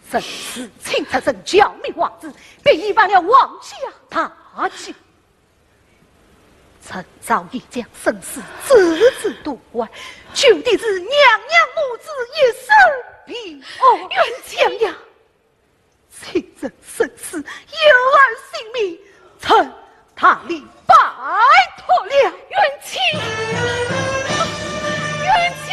甚至请出神教命王子，便违反了王家大计。陈早已将生死置之度外，求的是娘娘母子一生平安。冤娘娘，亲人生死，有儿性命，臣他理拜托了。冤亲，冤亲。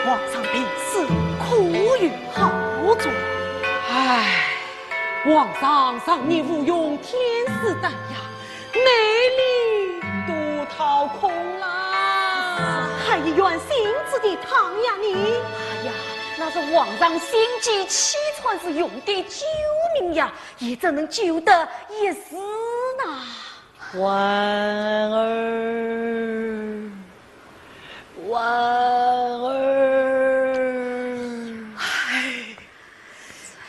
皇上病死，苦于豪壮。唉，皇上上年无用，天时丹呀，内力都掏空啦。还一员心子的唐呀你！哎呀，那是皇上心急气喘时用的救命呀，也怎能救得一时呢？婉儿，婉儿，唉，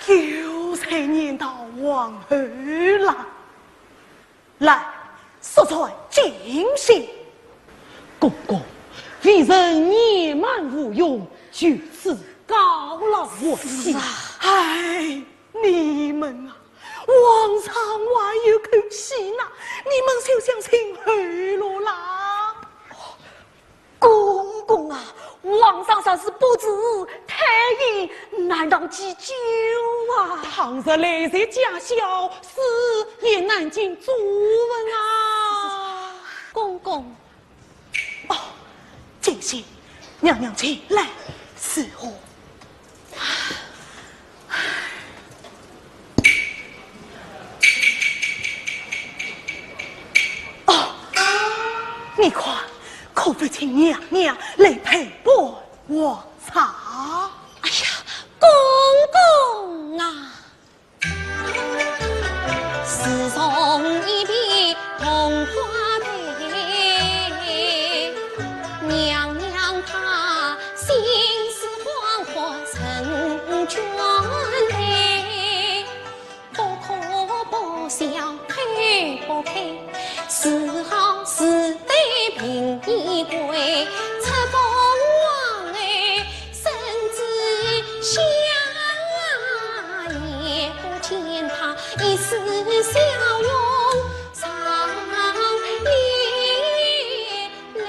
又才念到婉儿来，来，说出进行。公公，为人年满无用，就此告老我心。唉，你们啊！皇上还有口气呢，你们就想请儿罗啦？公公啊，皇上尚是不知太医难道急救啊？倘若来在家小，死也难尽足问啊！公公，哦，这些娘娘前来伺候。哦，你看，可不请娘娘来陪伴皇上？哎呀，公公啊，自从一笔同花台，娘娘她心思惶惑成眷恋，不可不笑开不开，是好是歹凭一归，出风王哎，甚至想也不见他一丝笑容上脸来，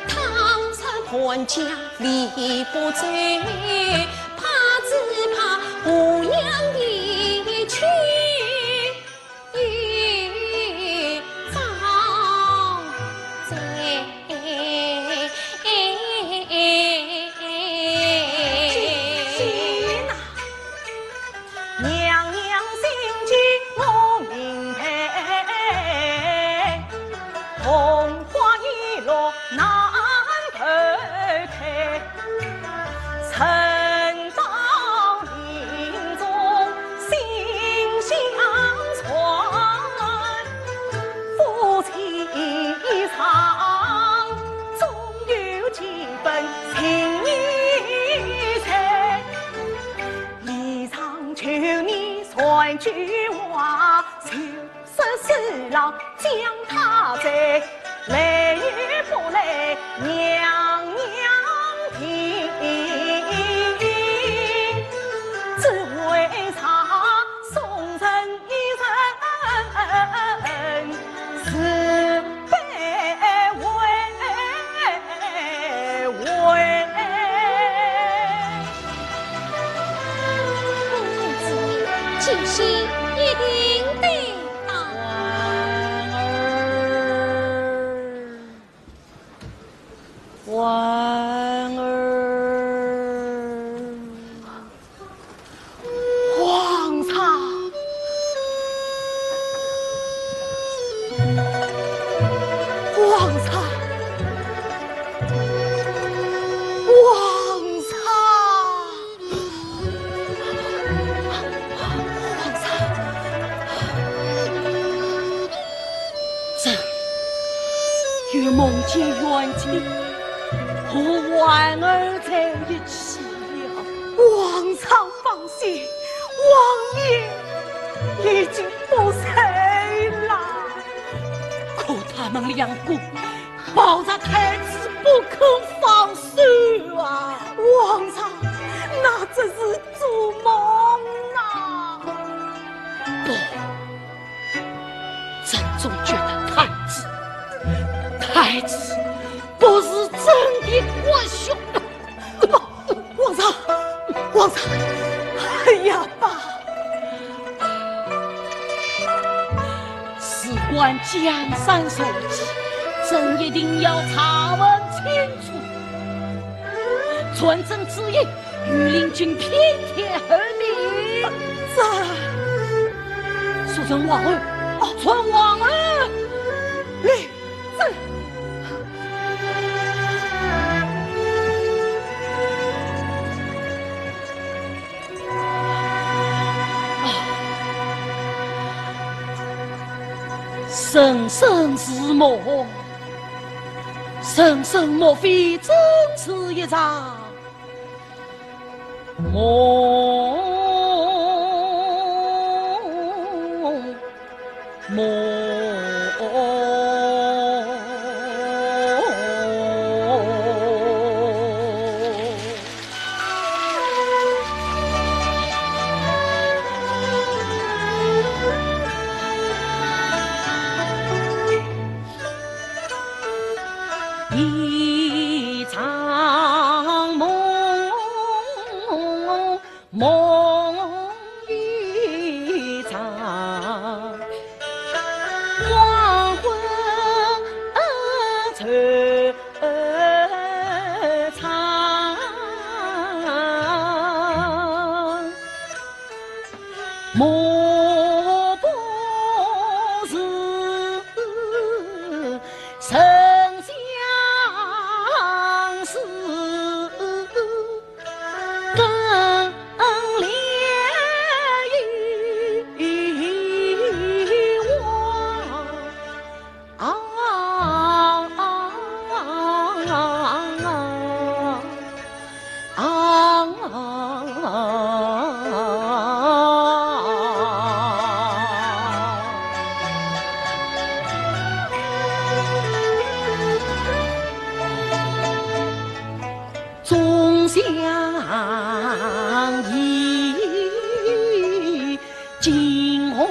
倘若潘家离不走，怕只怕不养离去。句话，就算是老将他在，来与不来，娘娘听。只为他送人一人，是卑微。庆喜一定得到。婉儿，皇上，皇上，皇上。与梦见冤亲和婉儿在一起了。皇上放心，王爷已经不在了。可他们两个抱着太子不肯放手啊！皇上，那真是做梦啊！不，朕总觉得太子不是真的国兄。皇上，皇上，哎呀爸！事关江山社稷，朕一定要查问清楚。传朕旨意，御林军偏天候命。说传王儿，传王儿，立正。生生之梦，生生莫非真是一场梦？梦一场，黄昏愁长，莫不是曾相识，更恋一总相依，惊鸿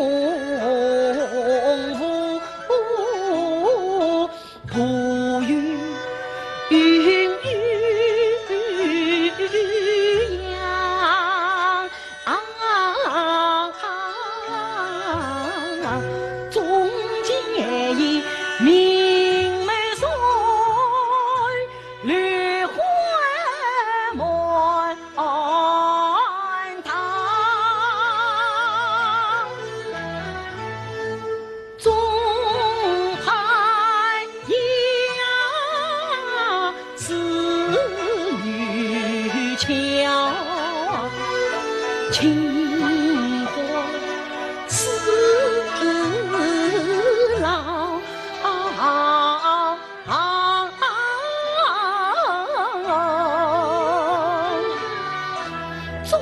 舞，不与云阳，终结以明媚水，绿花满堂，总盼呀是女俏，情花似老。终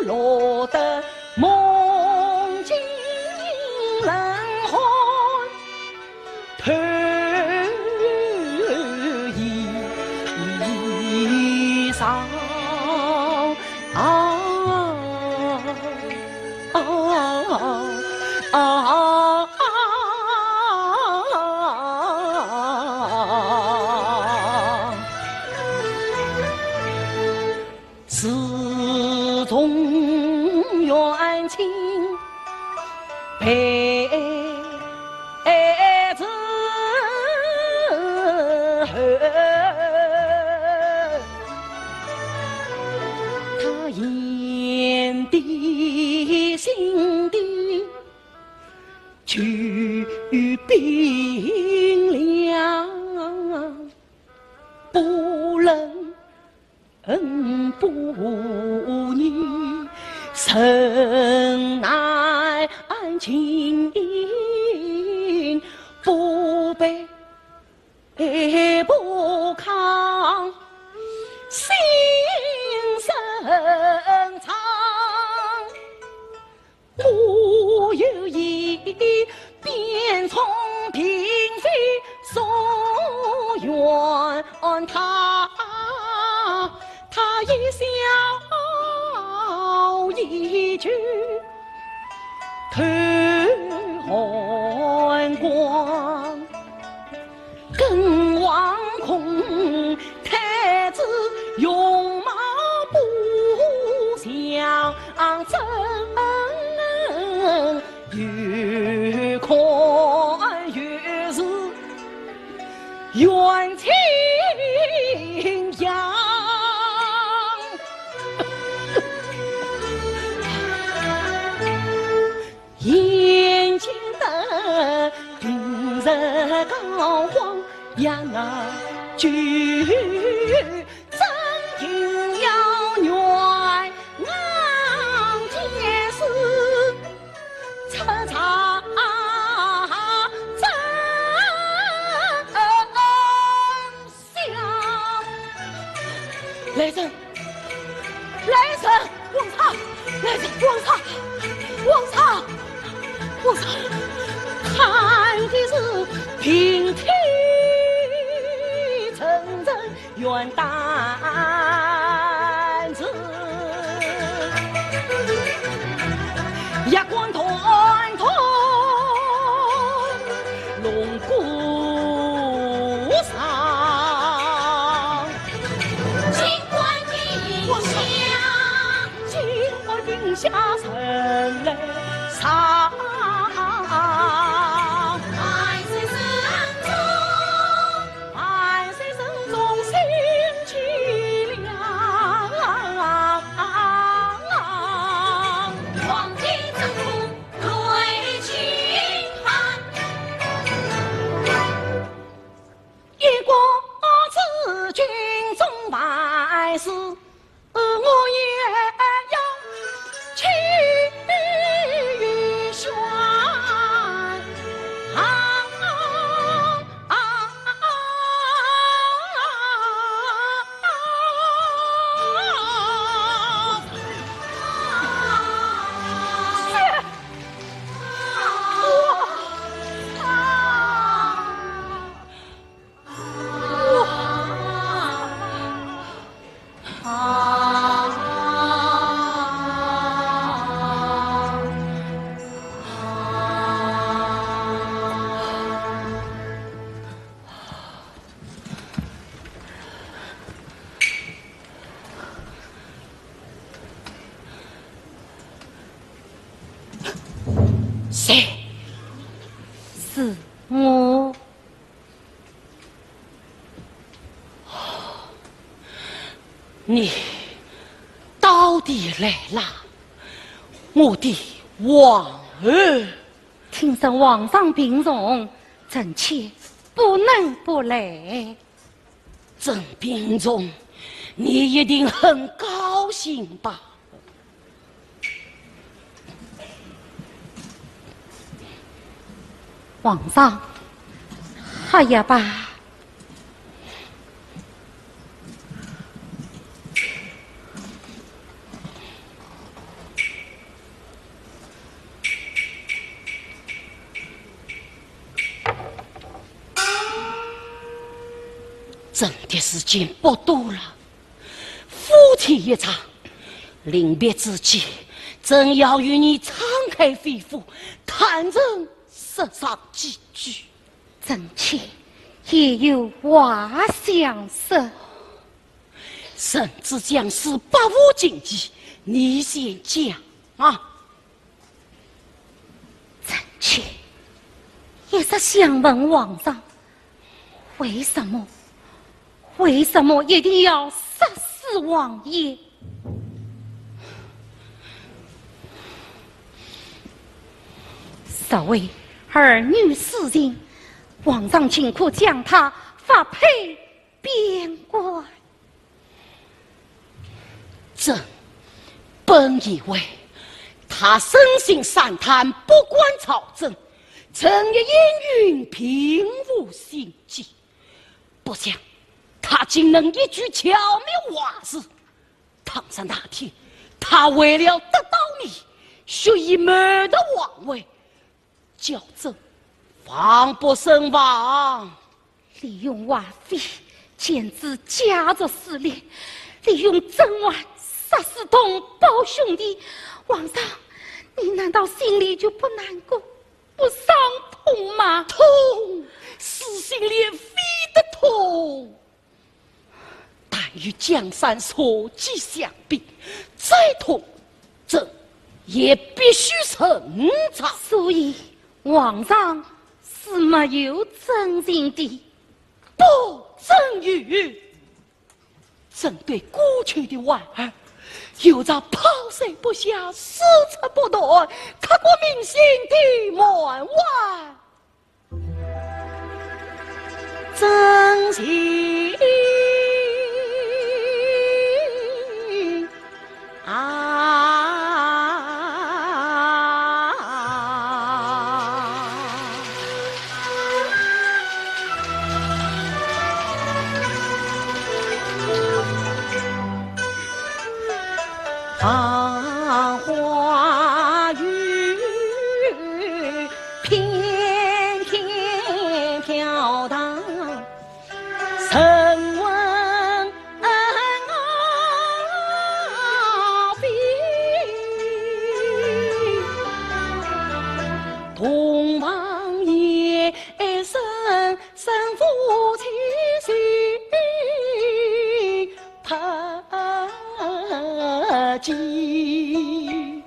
落得梦境人寰，头一上。始终缘情配子后，他眼底心底去冰凉，不能不你深爱情意，不悲不亢，心深藏，故有一变从嫔妃所愿他。他一笑一句，透寒光，更惶恐太子容貌不相称，越看越是冤情呀。眼前的定日高皇呀那句，真情要虐俺前世，彻查真相。来人，来人，王朝，来人，王朝，王朝。我操！看的是平替成人冤担子，一贯团团龙骨上，金冠地下，金冠下神来上。谁？是我。你到底来了，我的王儿。听说皇上病重，臣妾不能不来。朕病重，你一定很高兴吧？皇上，好呀吧。朕的时间不多了，夫妻一场，临别之际，朕要与你敞开肺腑，谈谈世上几句。臣妾也有话想说。神之将士百无禁忌，你先讲啊！臣妾也是想问皇上，为什么一定要杀死王爷？所谓儿女私情，皇上请可将他发配边关。朕本以为他生性善贪，不管朝政，臣也应允平无心计，不想他竟能一句巧妙话事。倘使那天他为了得到你，蓄意谋得王位，叫朕防不胜防。利用王妃，简直假作私恋；利用甄嬛杀死同胞兄弟。皇上，你难道心里就不难过、不伤痛吗？痛，撕心裂肺的痛。但与江山所及相比，再痛，朕也必须承受。所以，皇上是没有真心的。不，朕与朕对过去的婉儿，有着抛弃不下、死缠不断、刻骨铭心的满怀真心繁花雨翩翩飘荡，神闻飞，东望夜深深夫妻心。怕记。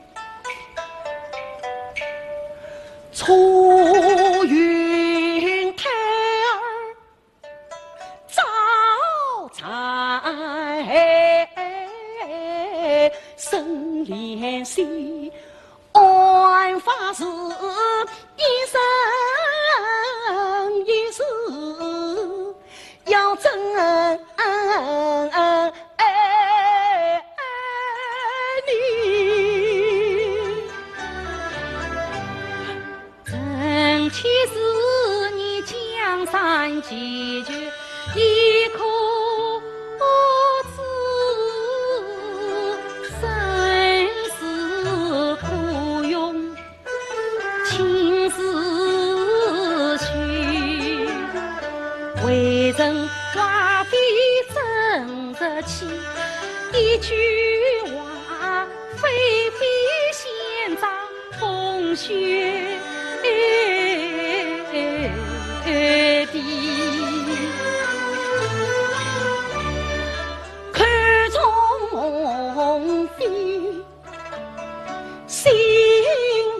西，安法师一生一世要争你，真气是你江山解决一口字，生死苦用情丝去，为人话费争得起，一句话非比县长风雪地。看中飞，心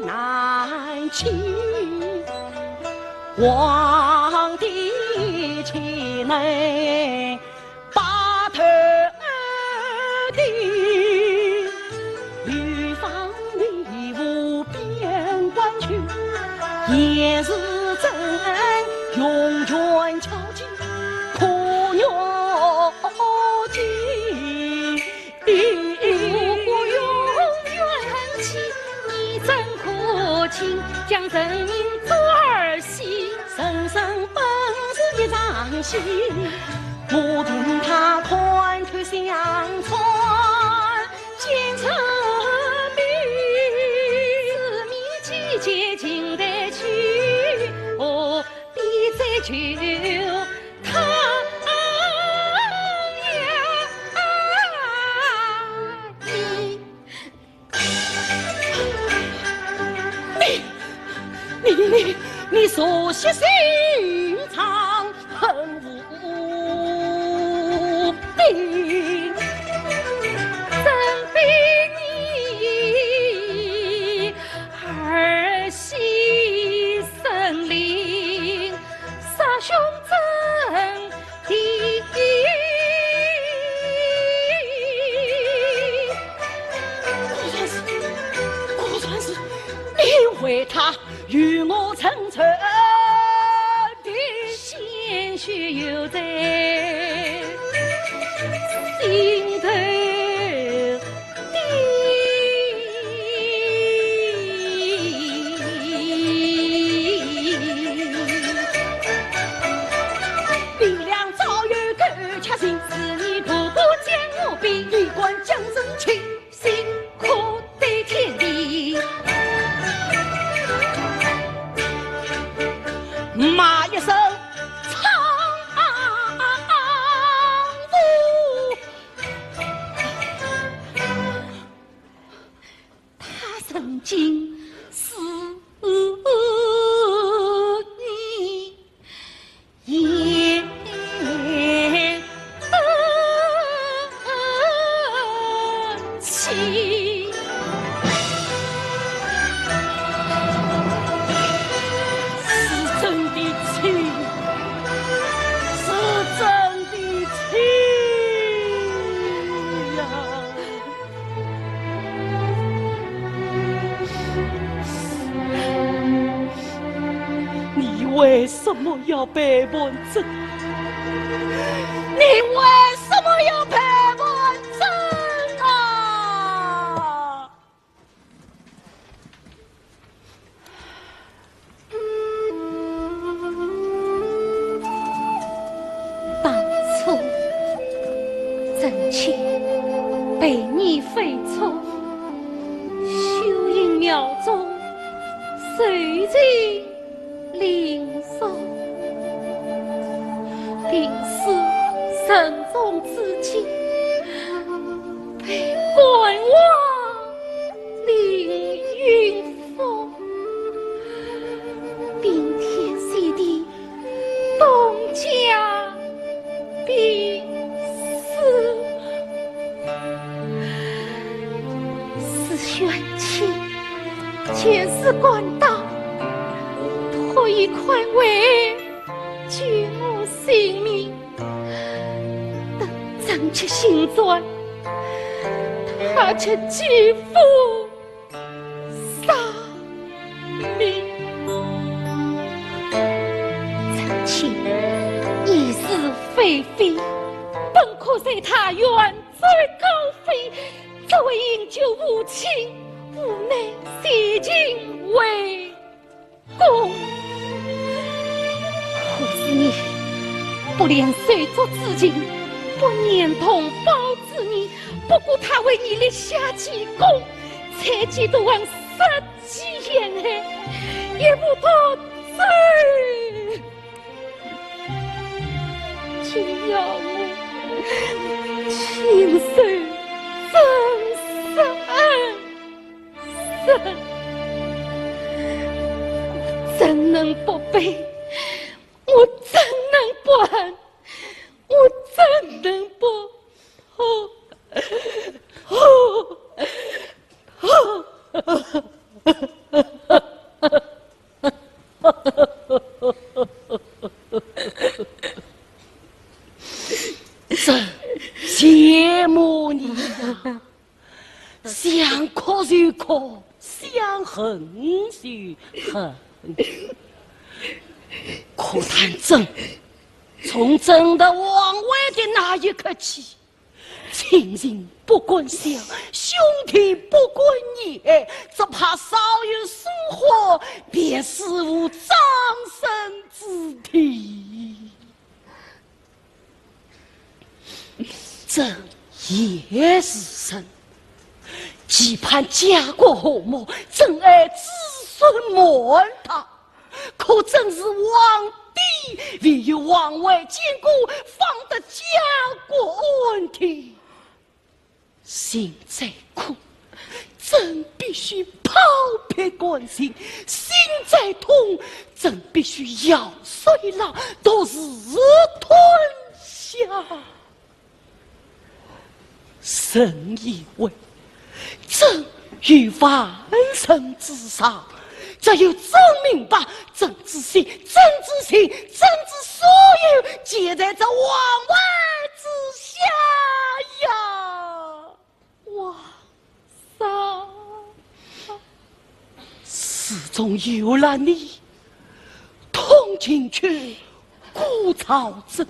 难弃。皇帝岂能把头低？吕方礼物边关去，也是真永远敲击苦肉计。我永远记你真可亲，将人民做儿媳，生生本是一场戏，不凭他宽腿相传，见成命，是米季节经得去，我必再求他你所惜心肠恨无边，真非你儿媳生灵，杀兄真的果然是因为他与我成仇的鲜血犹在心头比梁早有口恰心，是你步步将我逼，一贯将人情，辛苦对天地。骂一声苍父，他曾经是你言妻，是真的情，是真的情呀！你为什么要背叛朕？你为什么要背叛朕啊？当初真情被你废除，秀英庙中随即灵寿，临死慎重之际，被官王凌云峰，冰天雪地，东家病死，是玄气，前世官道，托一宽慰救我性命，等张却心转，他却继父妃妃，本可随他远追高飞，只为营救无情，无奈写进为公。可是你不怜谁做知己，不念同胞之义，不顾他为你立下奇功，才几度往杀鸡眼害，也不脱罪。请让我亲手真生，我怎能不悲？我怎能不恨？我怎能不真羡慕你呀！相可如可，相恨如恨。可叹朕从朕的王位的那一刻起，亲人不管相，兄弟不管言，只怕稍有疏忽，便死无葬身之地。朕也是神，期盼家国和睦，朕爱子孙满堂。可正是皇帝为有王位坚固，方得家国安定。心再苦，朕必须抛撇关心；心再痛，朕必须咬碎了都是吞下。神以为朕于万神之上，只有朕明白朕之心，朕之心，朕之所有，皆在这王位之下呀！王上，始终有了你，同情却顾朝政，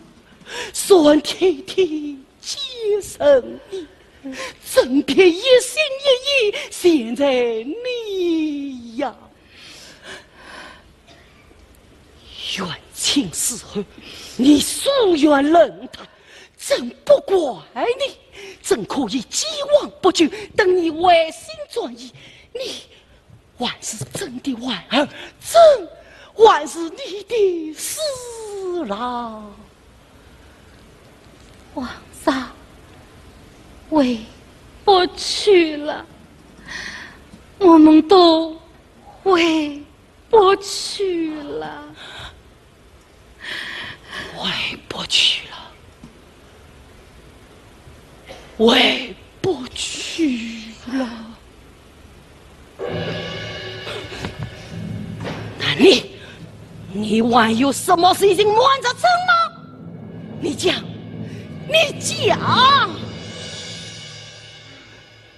算天天皆生意，朕便一心一意陷在你呀。冤情似恨，你夙愿冷淡，朕不怪你，朕可以既往不咎，等你违心转意。你还是朕的婉儿，朕还是你的侍郎。皇上，回不去了，我们都回不去了。回不去了，回不去了。那你还有什么事情瞒着朕吗？你讲，你讲。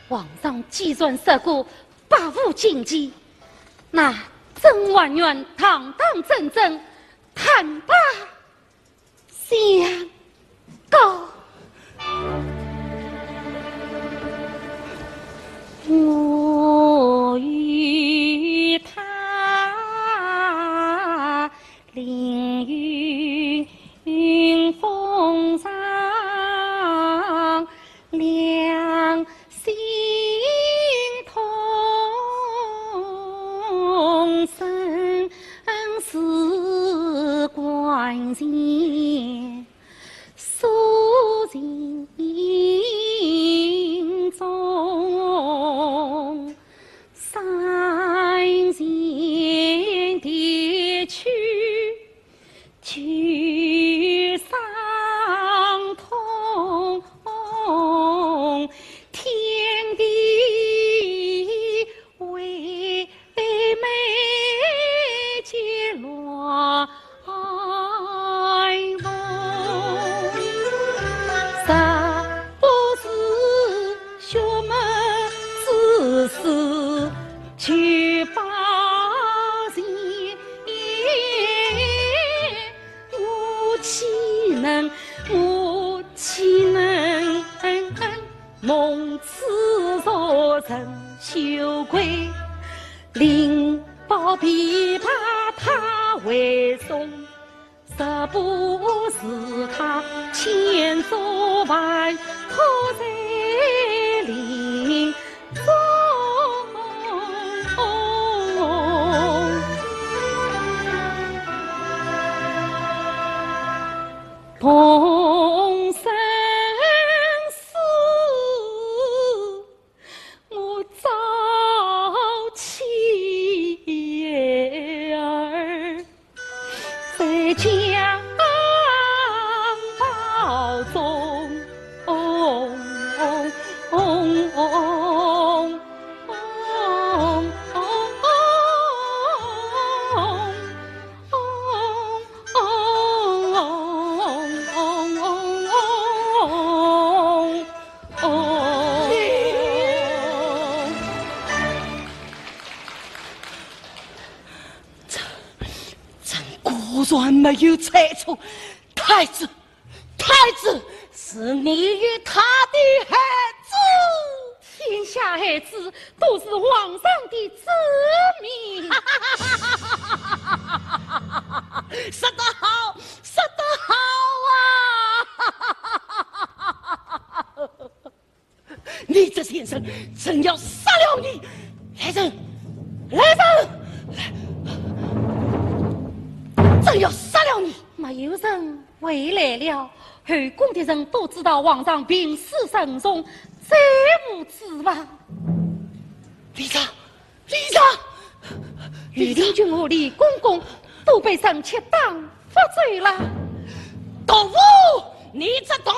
皇上计算设过，百无禁忌，那朕还愿堂堂正正，坦白相告。我与他凌云峰上，两心同，生死关键。自作成羞愧，灵宝琵琶他为送，实不是他千作万错在林中。同生死，我早妻儿在江堡中。果然没有猜错，太子是你与他的孩子。天下孩子都是皇上的子民。说得好，说得好啊！你这先生真要杀了你！来人，真要杀了你！没有人回来了，后宫的人都知道皇上病死身重，再无指望。李长，御林军和李公公都被臣妾当发罪了。毒妇，你这毒妇！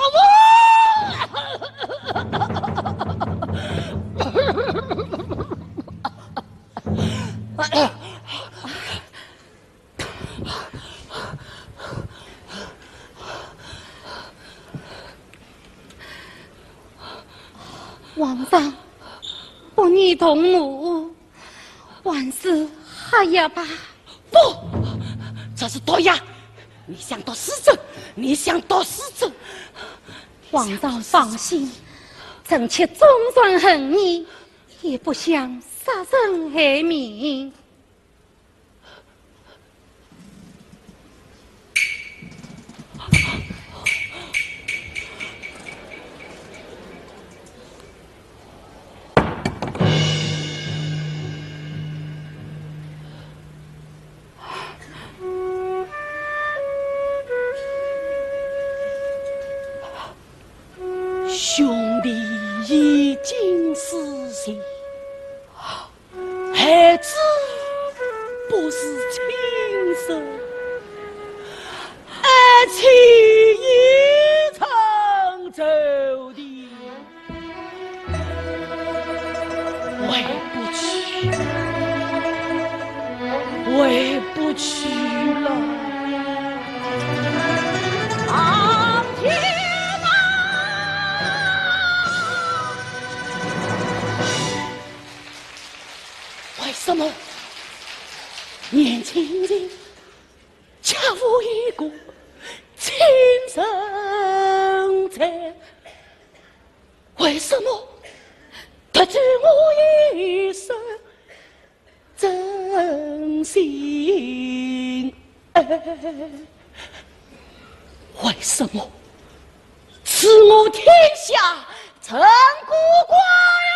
皇上，不need动怒，万事还要吧？不，这是毒药！你想毒死朕！皇上放心，臣妾终算恨你，也不想杀人害命。兄弟已经死心，孩子不是亲生，爱情已成仇敌，回不去了。为什么年轻人恰无一个亲生才？为什么夺去我一生真心爱？为什么赐我天下陈孤寡呀？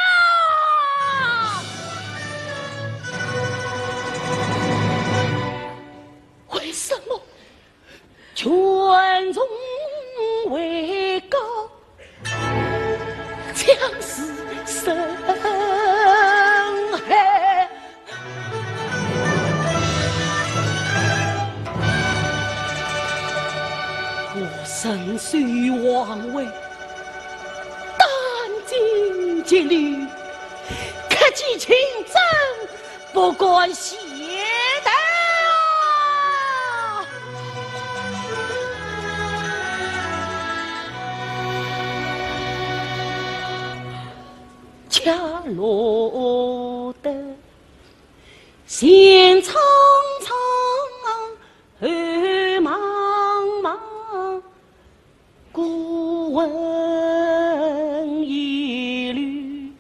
为什么权重位高，强势深海？我身虽王位，殚精竭虑，克己勤政，不管懈怠。恰落得先苍苍，后茫茫，古文一缕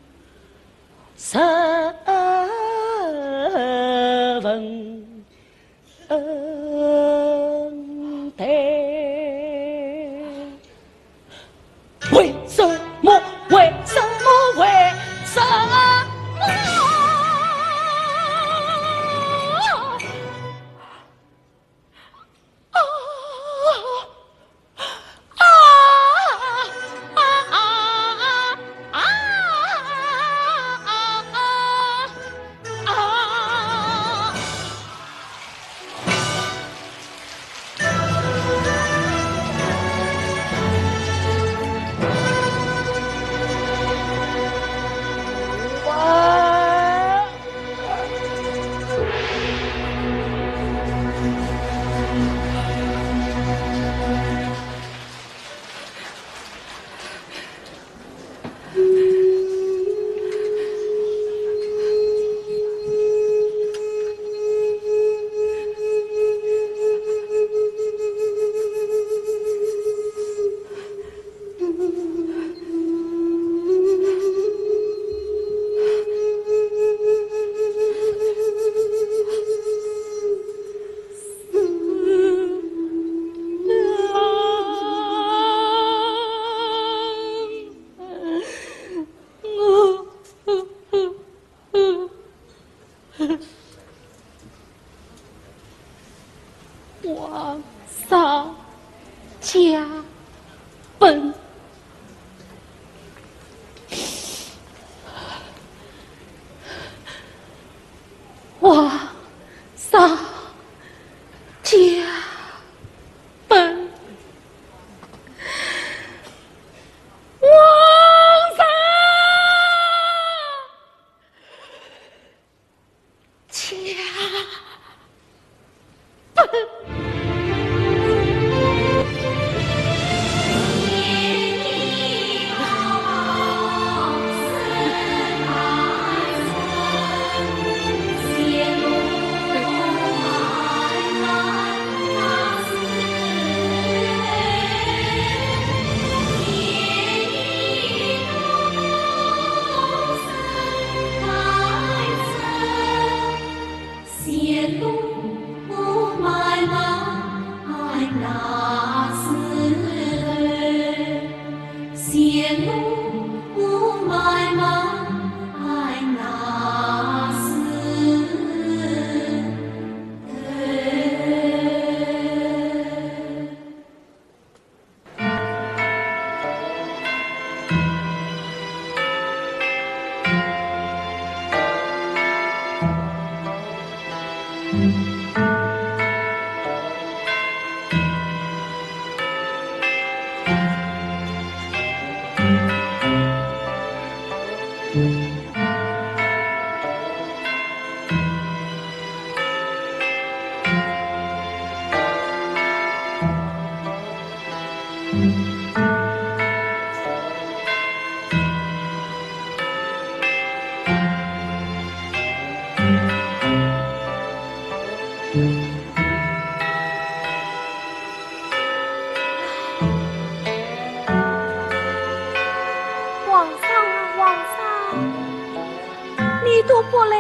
一度不来，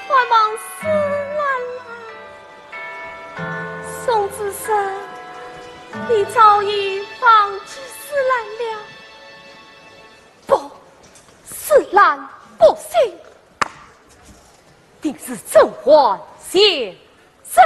还望思兰兰。宋子生，你早已放弃思兰了。不，思兰不行，定是甄嬛先生。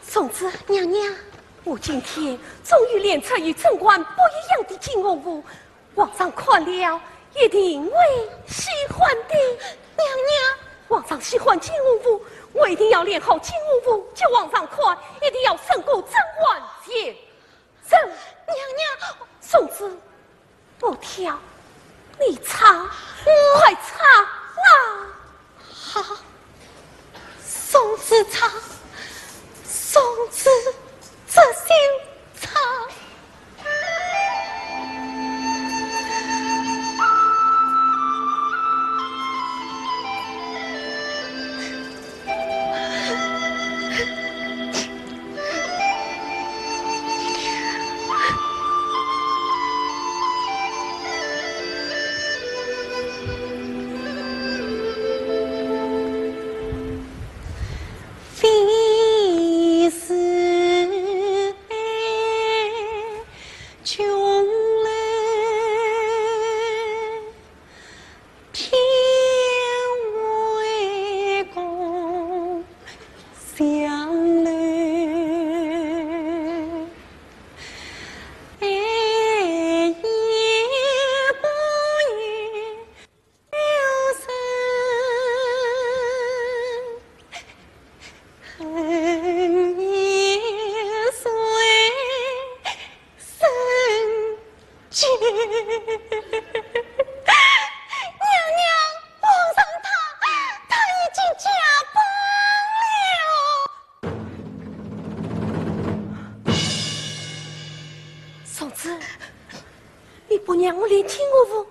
从此今天终于练出与甄嬛不一样的金兀术，皇上看了一定会喜欢的。娘娘，皇上喜欢金兀术，我一定要练好金兀术，叫皇上看，一定要胜过甄嬛先生。娘娘，宋子，不挑，你唱，快唱啊！好，宋子唱，宋子。这心唱，飞陈年岁生绝。娘娘，皇上他已经驾崩了。嫂子，你不让我连听我父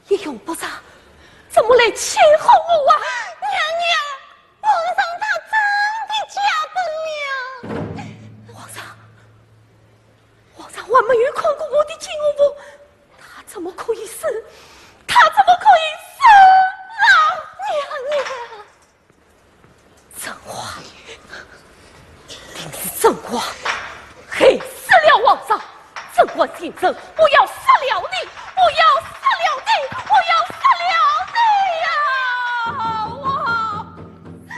也用不上，怎么来欺负我啊？娘娘，皇上他真的驾崩了。皇上，我没有看过我的亲父，他怎么可以死？他怎么可以死啊？娘娘，真话，一定是真话，害死了皇上！朕我请朕，我要杀了你！我要杀了你！我要杀了你呀！皇上，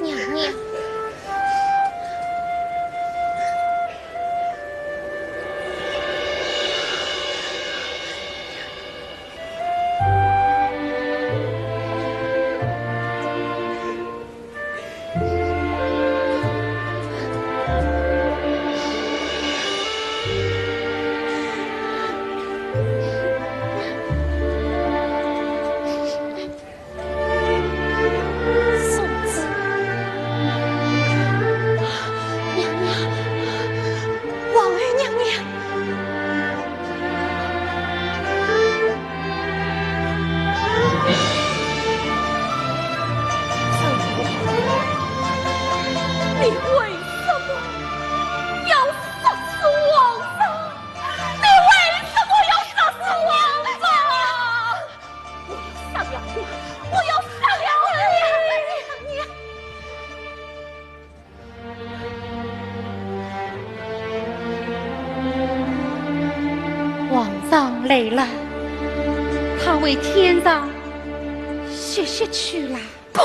娘娘。累了，他为天上歇歇去了。不，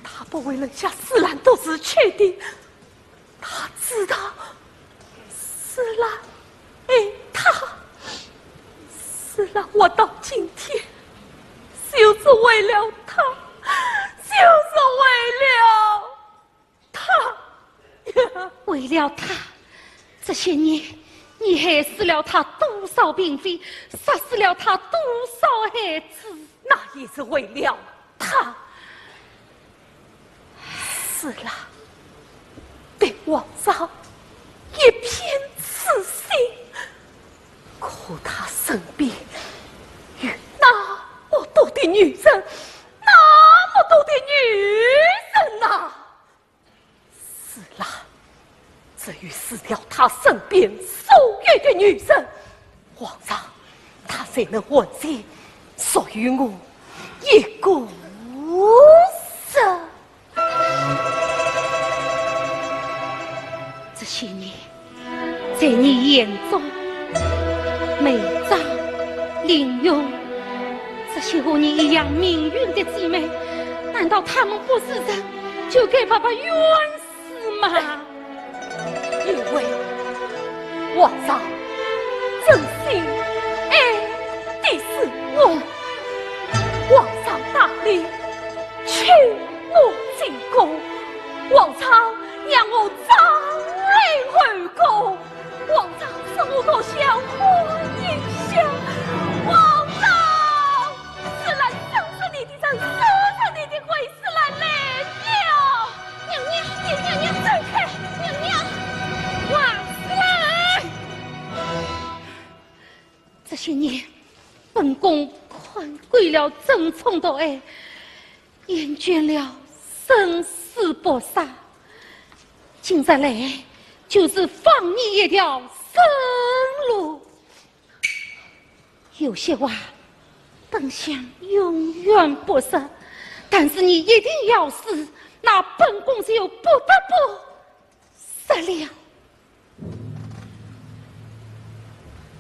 他不为人家死兰都是确定，他知道死兰爱他，死兰我到今天就是为了他，就是为了他，为了他，这些年你害死了他多少嫔妃，杀死了他多少孩子，那也是为了他。是啦，对皇上一片痴心，可他身边有那么多的女人，那么多的女人呐！是啦，至于死掉他身边所有的女人，皇上他才能完全属于我一个人。这些年，在你眼中，美章、林宥这些和你一样命运的姊妹，难道她们不是人，就该把她冤死吗？因为皇上真心爱的是我，皇上大力劝我进宫，皇上让我早来后宫，皇上使我多想活一想，皇上是来生死你的人，生死你的鬼是来来了，娘娘，娘娘走开，娘娘，王四郎，这些年，本宫看惯了争宠的爱，厌倦了生死搏杀，今日来就是放你一条生路。有些话本想永远不说，但是你一定要死，那本宫就不得不杀了。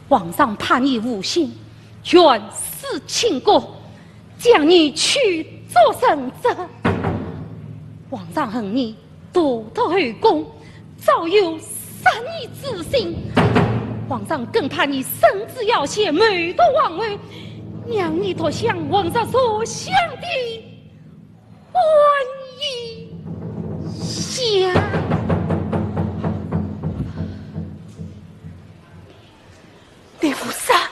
皇上怕你无心，权势倾国，将你去做圣者。皇上恨你堕胎后宫，早有杀你之心。皇上更怕你生子要挟，美夺王位，让你多向皇上所想的欢意想。李福山，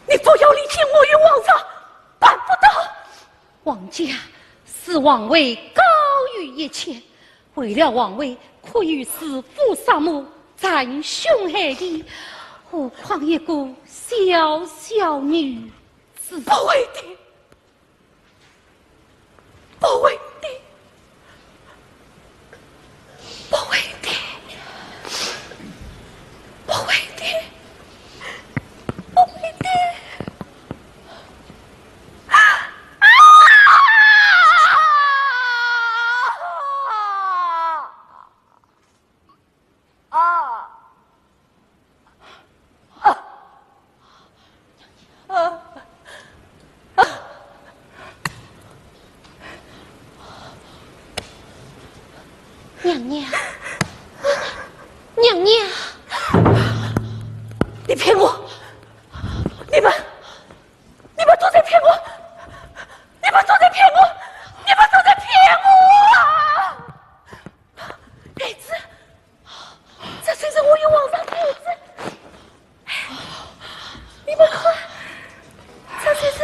你不要离弃我与皇上，办不到。王家视王位高于一切，为了王位，可与师父杀母，斩凶害弟，何况一个小小女子？不为的，不为的，不为的，不为的，不为的。娘娘，娘娘，你骗我！你们都在骗我！你们都在骗我！你们都在骗我！太子，这才是我与皇上的儿子。你们看，这才是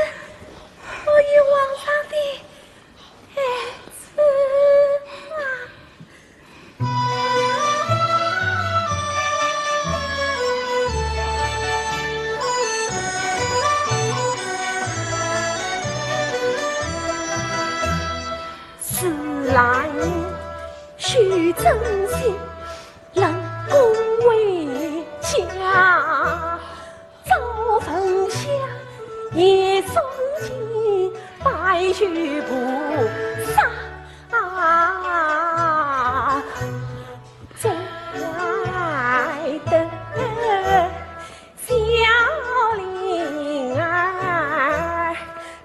我与皇上的儿子啊！来须真心，能共为家。早焚香，夜诵经，拜须菩萨。再等小灵儿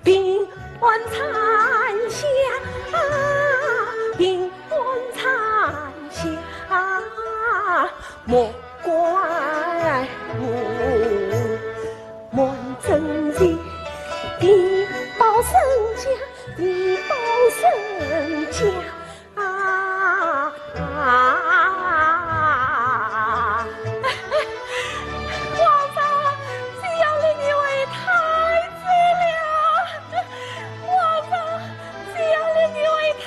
并完残香。平安残香，莫怪莫珍惜，必报身家，必报身家。皇上，只要立你为太子了。皇上，只要立你为太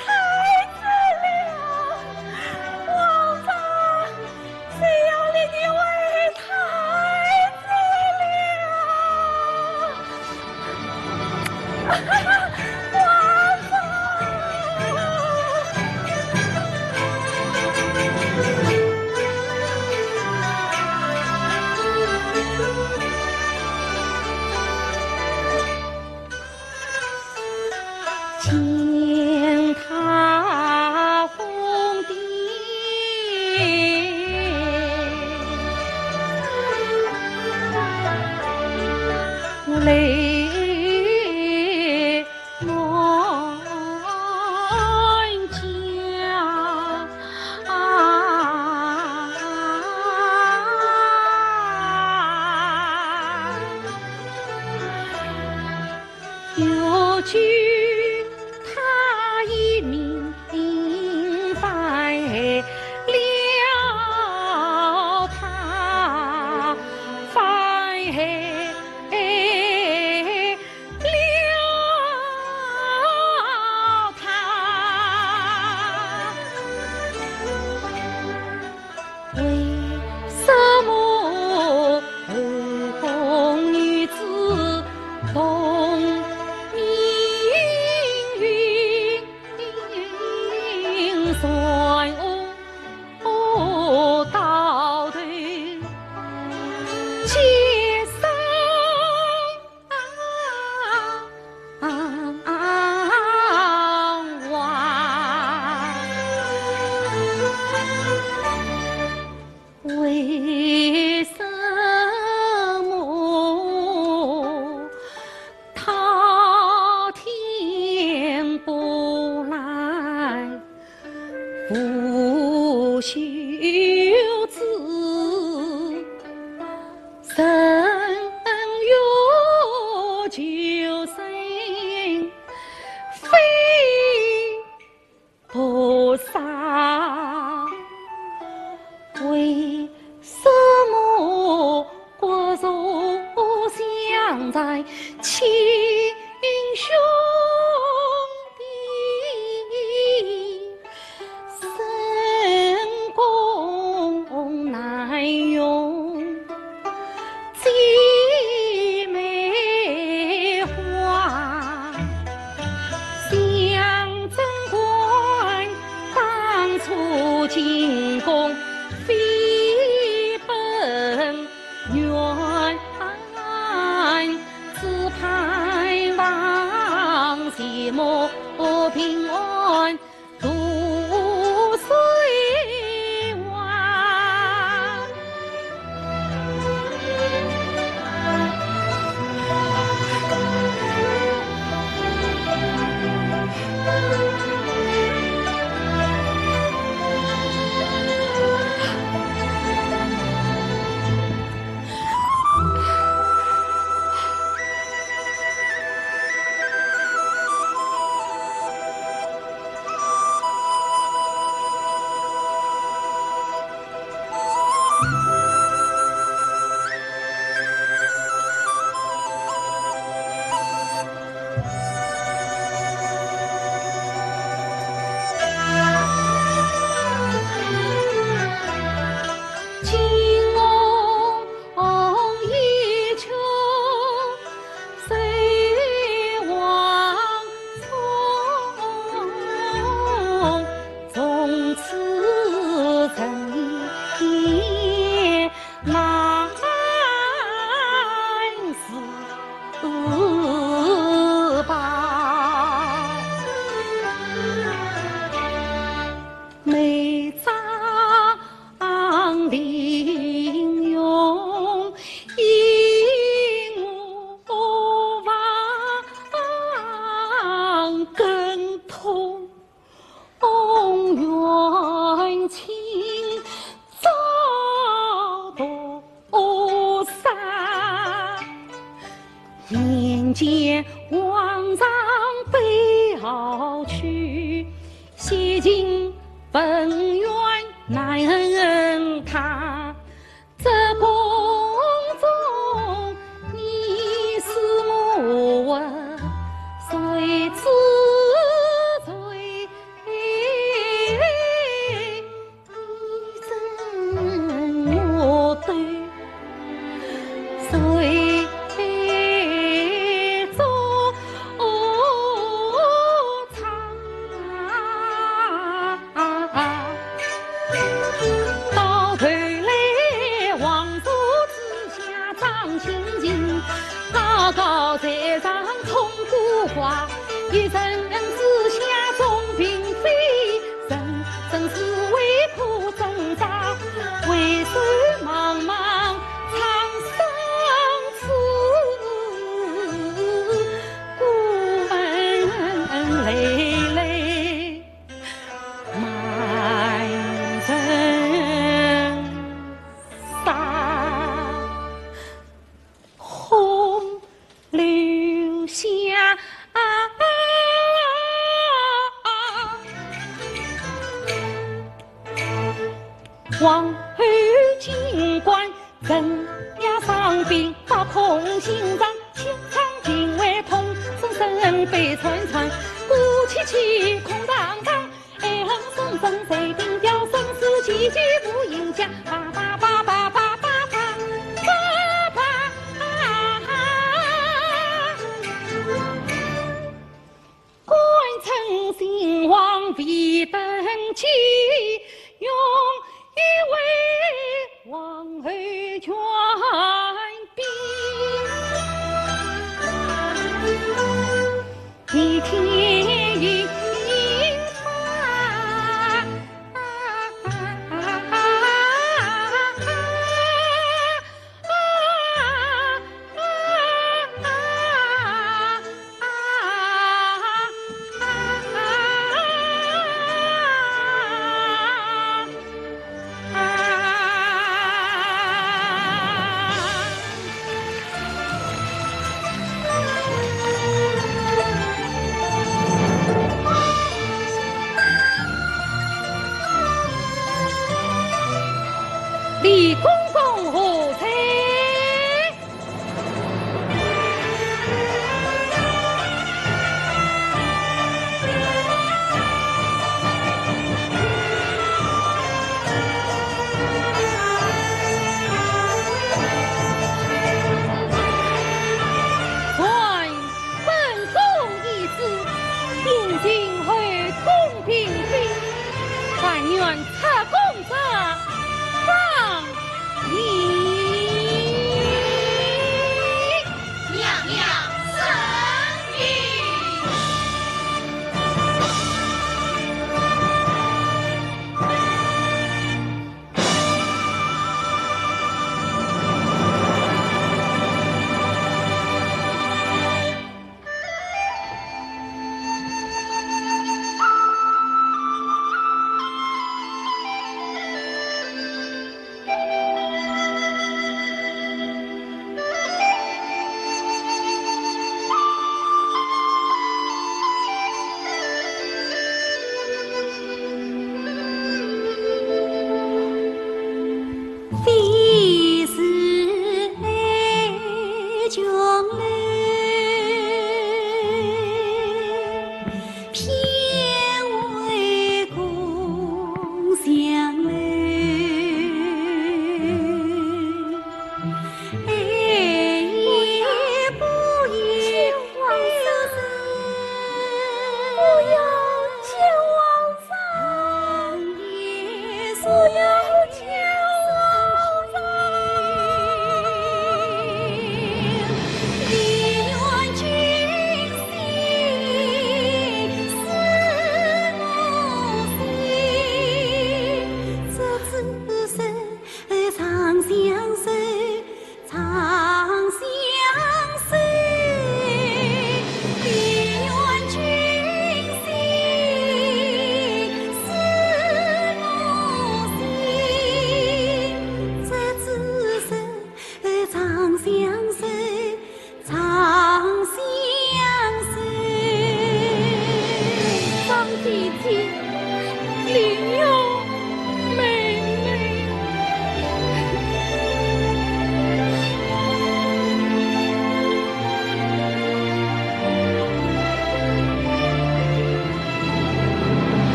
子了。皇上，只要立你为太子了。见他封地，泪满颊。有句他已明白了，他反了他，为什么后宫女子懂迷寂寞平安度岁晚。眼见皇上被熬去，写进本院难他。这宫中你是我谁知罪？你怎我对谁？高在上通古话，一人之下总并非人，生死为苦挣扎，为谁茫茫苍生此孤门累累满人杀。留下王后进官，人呀伤兵，把空心脏，千场警卫痛，声声悲传传，鼓起气空荡荡，爱恨生生谁定调，生死几句不应讲，叭叭叭叭叭叭叭。兴亡必登基，用一位王后全兵。一天一发，李公公何在？传本宫一旨，定今后宫嫔妃，但愿测公者。